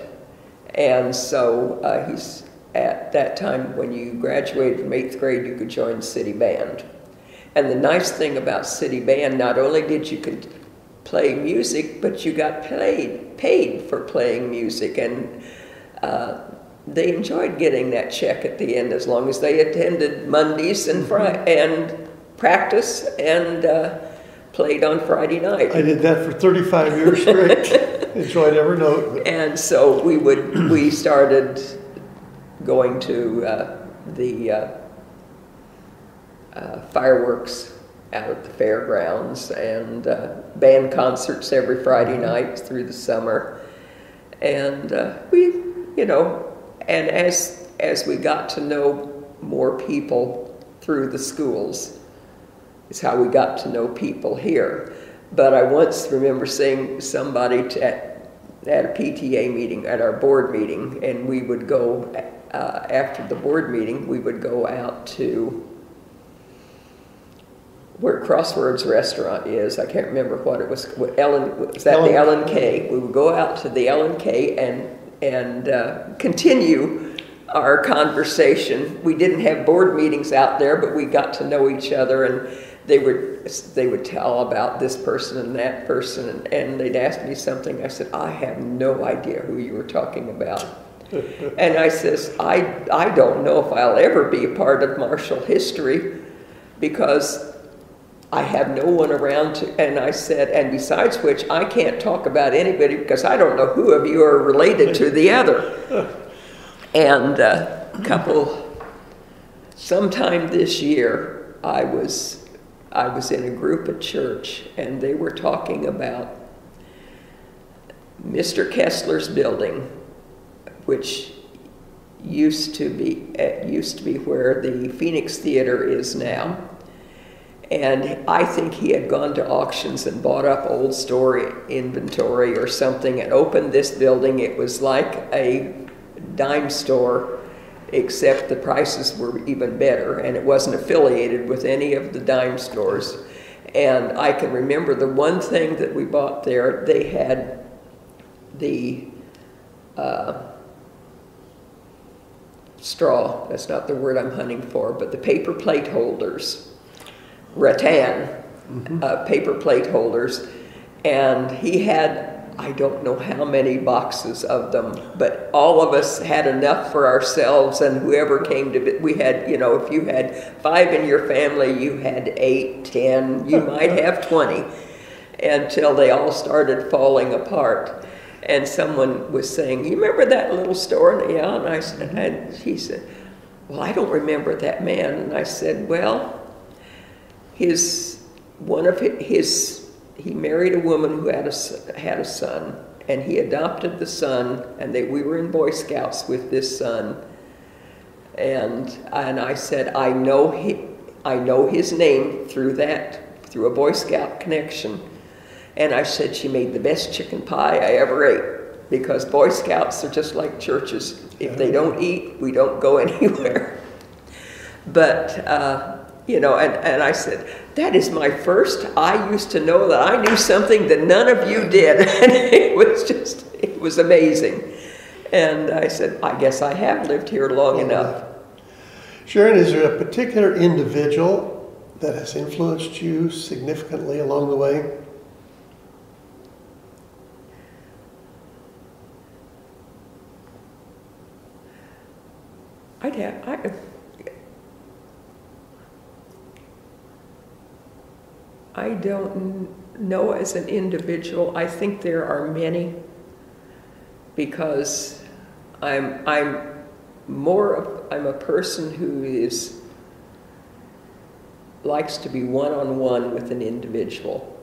And so he's at that time, when you graduated from 8th grade, you could join city band. And the nice thing about city band, not only did you could play music, but you got paid for playing music. And they enjoyed getting that check at the end, as long as they attended Mondays and practice and played on Friday night. I did that for 35 years straight. Enjoyed every note. And so we started going to the fireworks out at the fairgrounds, and band concerts every Friday night through the summer. And and as we got to know more people through the schools, is how we got to know people here. But I once remember seeing somebody at a PTA meeting, at our board meeting, and we would go, after the board meeting, we would go out to where Crosswords Restaurant is. I can't remember what it was. The L&K? We would go out to the L&K and continue our conversation. We didn't have board meetings out there, but we got to know each other, and they would tell about this person and that person, and they'd ask me something. I said, I have no idea who you were talking about. And I says, I don't know if I'll ever be a part of Marshall history, because I have no one around to, and I said, and besides which, I can't talk about anybody because I don't know who of you are related to the other. And sometime this year, I was in a group at church, and they were talking about Mr. Kessler's building, which used to be where the Phoenix Theater is now. And I think he had gone to auctions and bought up old store inventory or something and opened this building. It was like a dime store, except the prices were even better, and it wasn't affiliated with any of the dime stores. And I can remember the one thing that we bought there, they had the straw, that's not the word I'm hunting for, but the paper plate holders, rattan paper plate holders, and he had, I don't know how many boxes of them, but all of us had enough for ourselves, and whoever came to it, we had, if you had 5 in your family, you had 8, 10, you might have 20. until they all started falling apart. And someone was saying, "You remember that little store?" And, yeah, and I said, and he said, "Well, I don't remember that man." And I said, "Well, he married a woman who had a son, and he adopted the son, and we were in Boy Scouts with this son. And I said, I know his name through a Boy Scout connection. And I said, she made the best chicken pie I ever ate, because Boy Scouts are just like churches. If they don't eat, we don't go anywhere." But, and I said, "That is my first. I used to know that I knew something that none of you did." And it was amazing. And I said, "I guess I have lived here long enough." Sharon, is there a particular individual that has influenced you significantly along the way? I don't know as an individual. I think there are many, because I'm a person who likes to be one-on-one with an individual.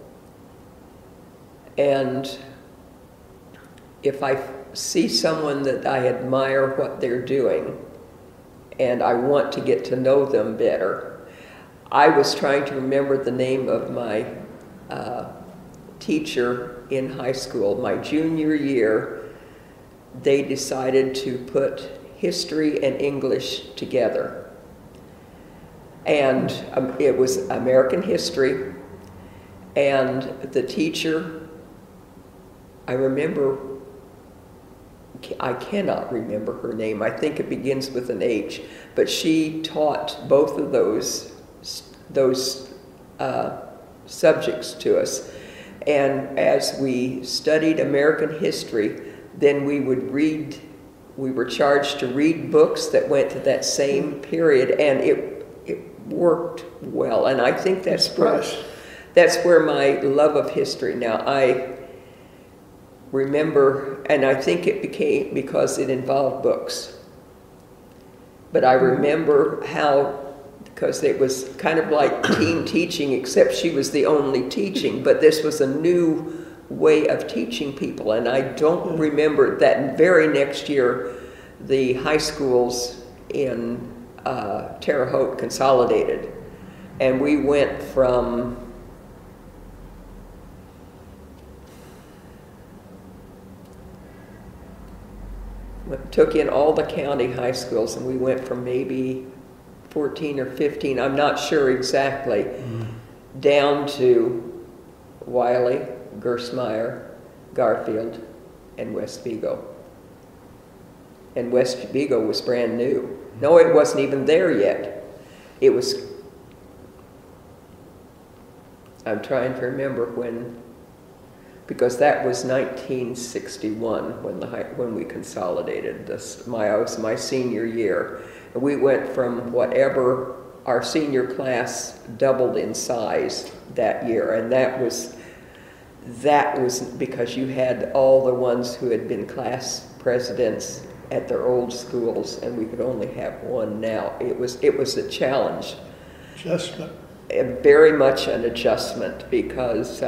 And if I see someone that I admire what they're doing, and I want to get to know them better. I was trying to remember the name of my teacher in high school. My junior year, they decided to put history and English together. And it was American history, and the teacher, I cannot remember her name. I think it begins with an H, but she taught both of those subjects to us. And as we studied American history, then we were charged to read books that went to that same period, and it worked well. And I think that's where my love of history. Now, I remember, and I think it became because it involved books. But I remember how, because it was kind of like team teaching, except she was the only teaching, but this was a new way of teaching people. And I don't remember that very next year, the high schools in Terre Haute consolidated. And we went from took in all the county high schools, and we went from maybe 14 or 15, I'm not sure exactly, down to Wiley, Gersmeyer, Garfield, and West Vigo. And West Vigo was brand new. No, it wasn't even there yet. It was, I'm trying to remember when, because that was 1961 when we consolidated. It was my senior year. And we went from whatever, our senior class doubled in size that year, and that was because you had all the ones who had been class presidents at their old schools, and we could only have one now. It was a challenge. Adjustment. Very much an adjustment, because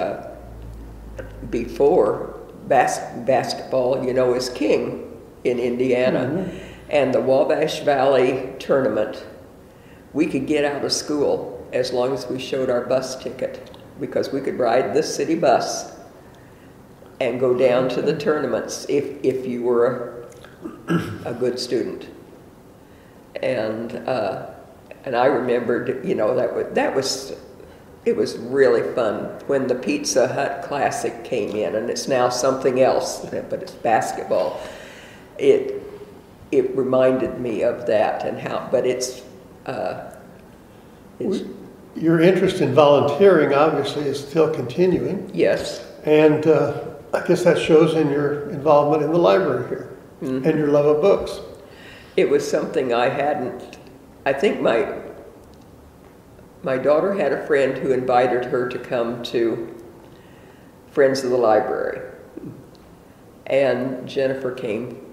before, basketball, is king in Indiana. And the Wabash Valley tournament, we could get out of school as long as we showed our bus ticket, because we could ride the city bus and go down to the tournaments if you were a good student. And I remembered, it was really fun when the Pizza Hut Classic came in, and it's now something else, but it's basketball. It reminded me of that, and how, but it's your interest in volunteering obviously is still continuing. Yes. And I guess that shows in your involvement in the library here, and your love of books. It was something I think my daughter had a friend who invited her to come to Friends of the Library. And Jennifer came,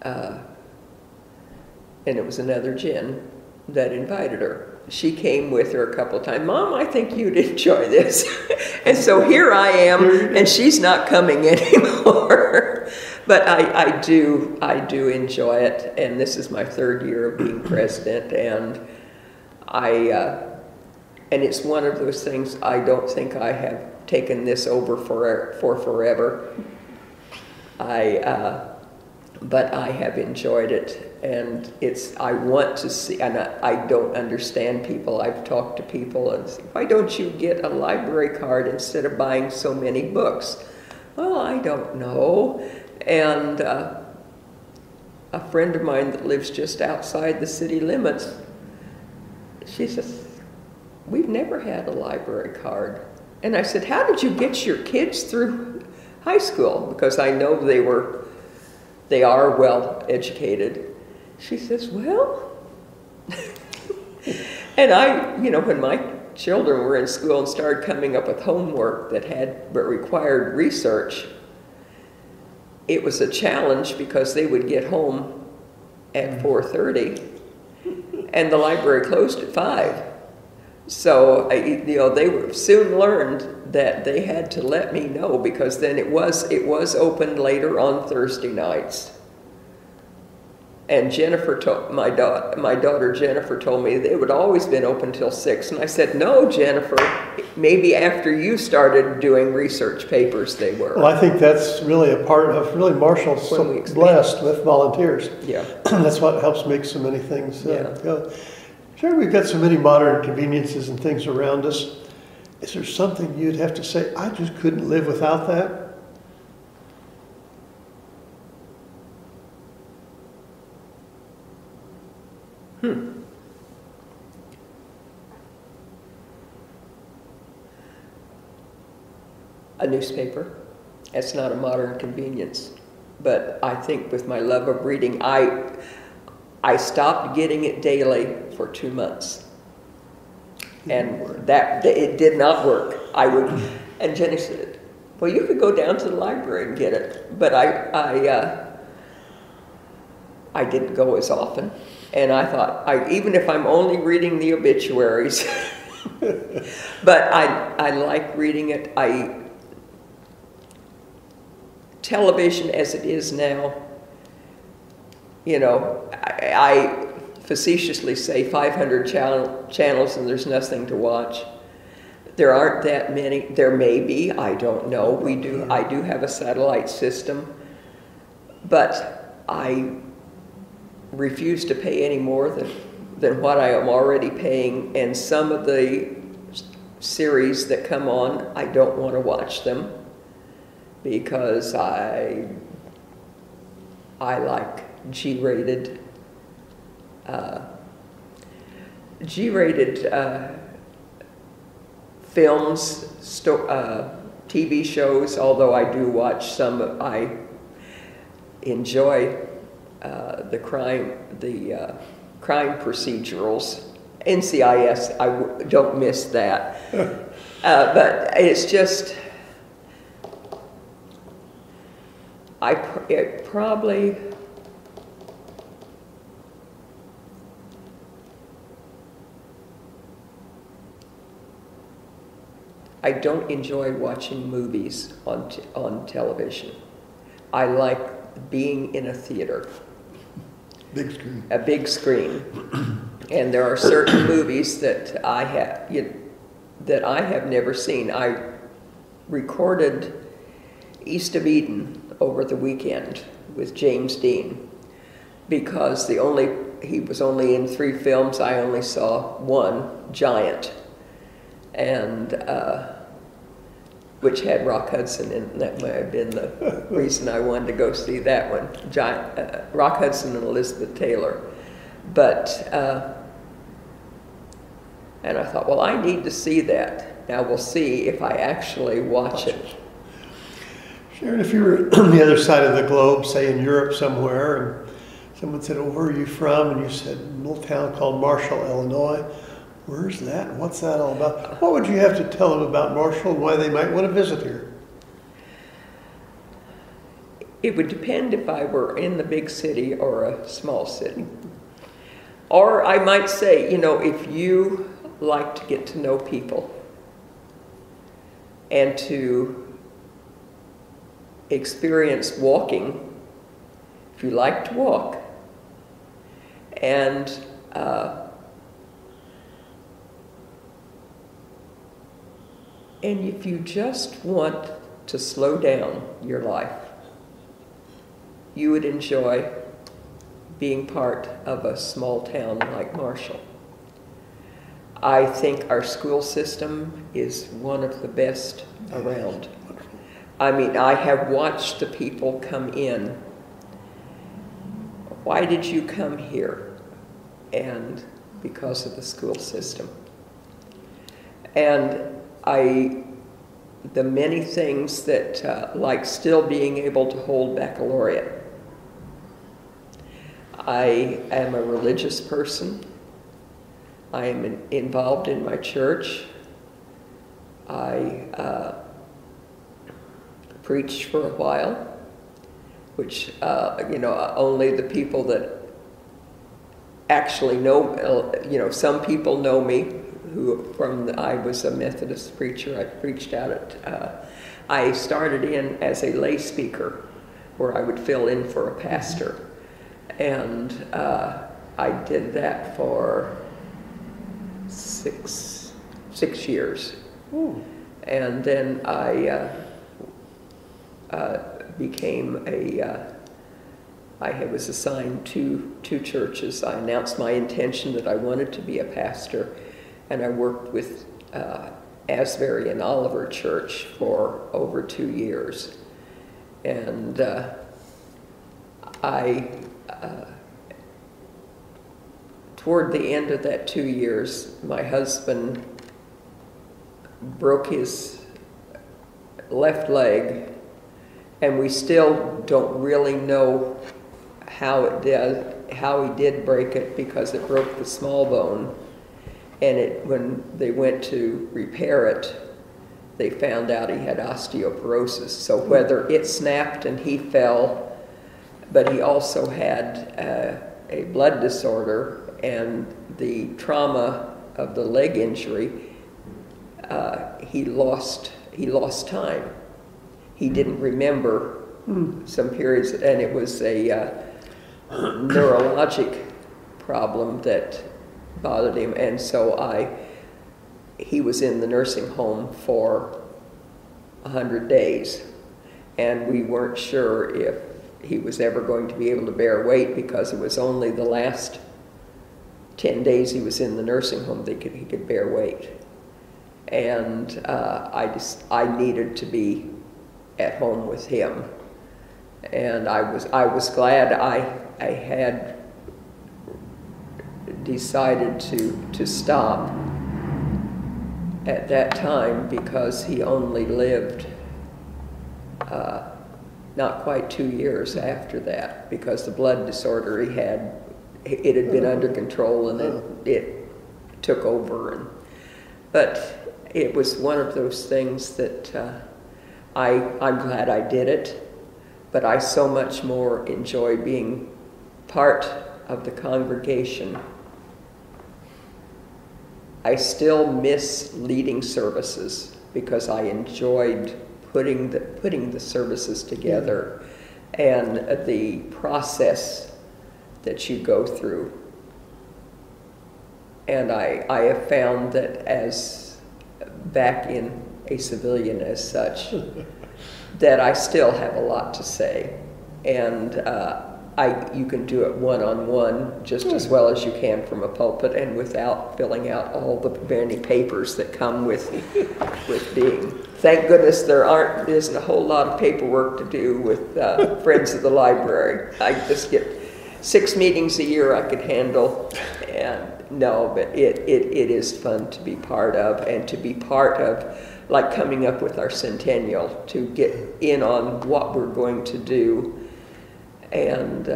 and it was another Jen that invited her. She came with her a couple of times. Mom, I think you'd enjoy this. And so here I am, and she's not coming anymore. But I do enjoy it, and this is my 3rd year of being president, and and it's one of those things. I don't think I have taken this over for forever. But I have enjoyed it, and I want to see, and I don't understand people. I've talked to people and say, why don't you get a library card instead of buying so many books? Well, I don't know. And a friend of mine that lives just outside the city limits, she says, we've never had a library card. And I said, how did you get your kids through high school? Because I know they are well educated. She says, well, and when my children were in school and started coming up with homework that required research, it was a challenge because they would get home at 4:30 and the library closed at 5. So, they soon learned that they had to let me know, because then it was open later on Thursday nights. And Jennifer my daughter Jennifer told me it would always been open till 6. And I said, no, Jennifer, maybe after you started doing research papers they were. Well, I think that's really a part of, Marshall's so blessed with volunteers. Yeah. That's what helps make so many things go. Sure, we've got so many modern conveniences and things around us. Is there something you'd have to say, I just couldn't live without that? A newspaper. It's not a modern convenience. But I think with my love of reading, I stopped getting it daily for 2 months. And it did not work. And Jenny said, well, you could go down to the library and get it. But I didn't go as often. And I thought, even if I'm only reading the obituaries, but I like reading it. Television as it is now, I facetiously say 500 channels and there's nothing to watch. There aren't that many. There may be, I don't know. I do have a satellite system, but I refuse to pay any more than what I am already paying. And some of the series that come on, I don't want to watch them because I like G-rated films, TV shows, although I do watch some. I enjoy the crime procedurals. NCIS, I don't miss that. But it's just, it probably, I don't enjoy watching movies on television. I like being in a theater. Big screen. A big screen. And there are certain movies that I have never seen. I recorded East of Eden over the weekend with James Dean because he was only in 3 films. I only saw 1, Giant, and which had Rock Hudson in it. That might have been the reason I wanted to go see that one. Rock Hudson and Elizabeth Taylor. But, and I thought, well, I need to see that. Now we'll see if I actually watch it. Sharon, if you were on the other side of the globe, say in Europe somewhere, and someone said, oh, where are you from? And you said, a little town called Marshall, Illinois. Where's that? What's that all about? What would you have to tell them about Marshall and why they might want to visit here? It would depend if I were in the big city or a small city. Or I might say, you know, if you like to get to know people and to experience walking, if you like to walk, and if you just want to slow down your life, you would enjoy being part of a small town like Marshall. I think our school system is one of the best around. I mean, I have watched the people come in. Why did you come here? And because of the school system. And the many things that, like still being able to hold baccalaureate. I am a religious person. I am involved in my church. I preached for a while, which, you know, only the people that actually know, you know, some people know me I was a Methodist preacher. I preached out at, I started in as a lay speaker where I would fill in for a pastor. And I did that for six years. Ooh. And then I became I was assigned to two churches. I announced my intention that I wanted to be a pastor, and I worked with Asbury and Oliver Church for over 2 years. And toward the end of that 2 years, my husband broke his left leg, and we still don't really know how he did break it, because it broke the small bone. And when they went to repair it, they found out he had osteoporosis. So whether it snapped and he fell, but he also had a blood disorder, and the trauma of the leg injury, he lost time. He didn't remember some periods, and it was a neurologic problem that bothered him, and so he was in the nursing home for 100 days, and we weren't sure if he was ever going to be able to bear weight, because it was only the last 10 days he was in the nursing home that he could bear weight. And I needed to be at home with him, and I was glad I had decided to stop at that time, because he only lived not quite 2 years after that, because the blood disorder he had, it had been under control, and it took over. But it was one of those things that I'm glad I did it, but I so much more enjoy being part of the congregation. I still miss leading services, because I enjoyed putting the services together, and the process that you go through. And I have found that as back in a civilian as such, that I still have a lot to say. And you can do it one-on-one just as well as you can from a pulpit, and without filling out all the many papers that come with being. Thank goodness there isn't a whole lot of paperwork to do with Friends of the Library. I just get 6 meetings a year I could handle, and no, but it is fun to be part of, and to be part of, like coming up with our centennial, to get in on what we're going to do. And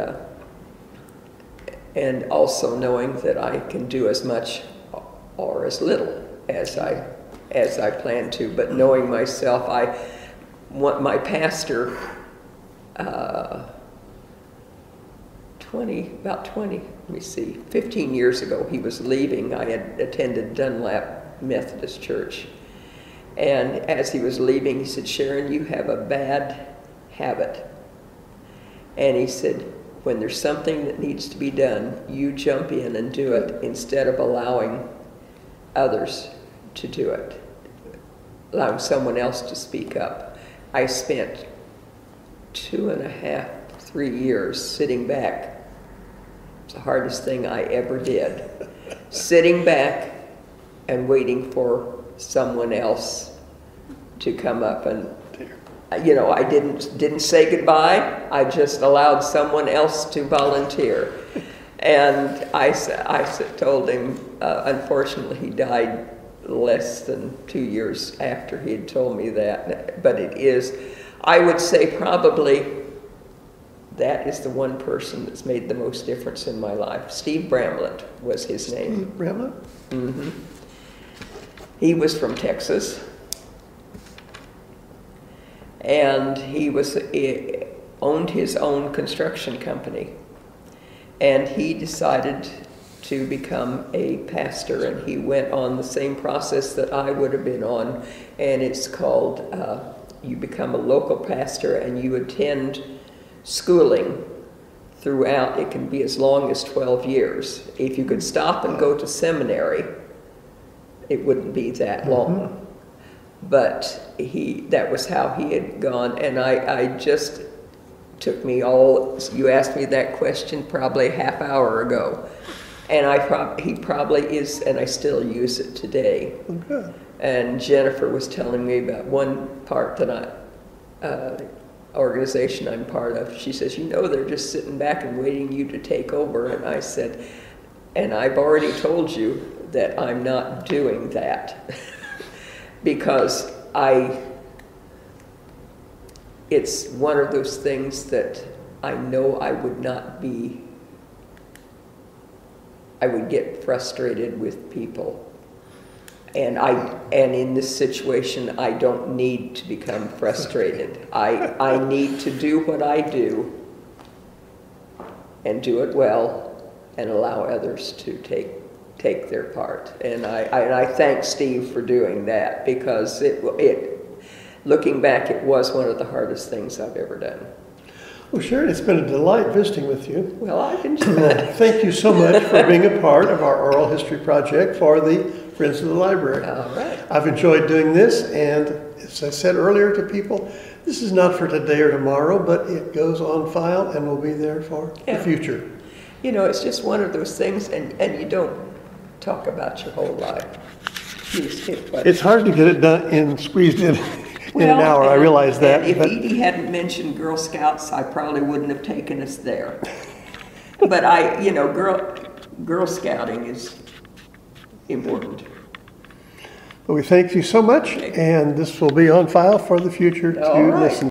also knowing that I can do as much or as little as I plan to. But knowing myself, I want my pastor. About 20, let me see, 15 years ago, he was leaving. I had attended Dunlap Methodist Church. And as he was leaving, he said, "Sharon, you have a bad habit." And he said, "When there's something that needs to be done, you jump in and do it instead of allowing others to do it, allowing someone else to speak up." I spent 2.5, 3 years sitting back. It's the hardest thing I ever did. Sitting back and waiting for someone else to come up, and you know, I didn't say goodbye. I just allowed someone else to volunteer. And I told him, unfortunately, he died less than 2 years after he had told me that. But it is, I would say, probably that is the one person that's made the most difference in my life. Steve Bramlett was his name. Steve Bramlett? Mm-hmm. He was from Texas. And he owned his own construction company. And he decided to become a pastor, and he went on the same process that I would have been on. And it's called, you become a local pastor and you attend schooling throughout. It can be as long as 12 years. If you could stop and go to seminary, it wouldn't be that long. Mm-hmm. But that was how he had gone. And I just took me you asked me that question probably a half hour ago. And he probably is, and I still use it today. Okay. And Jennifer was telling me about one part that organization I'm part of. She says, "You know, they're just sitting back and waiting you to take over." And I said, "And I've already told you that I'm not doing that." Because it's one of those things that I know I would get frustrated with people. And in this situation, I don't need to become frustrated. I need to do what I do and do it well and allow others to take their part. And I thank Steve for doing that, because looking back, it was one of the hardest things I've ever done. Well, Sharon, it's been a delight visiting with you. Well, I've enjoyed it. Thank you so much for being a part of our oral history project for the Friends of the Library. All right. I've enjoyed doing this, and as I said earlier to people, this is not for today or tomorrow, but it goes on file and will be there for the future. You know, it's just one of those things, and you don't talk about your whole life. It's hard to get it done and squeezed in an hour. I realize that. And if Edie hadn't mentioned Girl Scouts, I probably wouldn't have taken us there. But Girl Scouting is important. Well, we thank you so much, and this will be on file for the future to listen.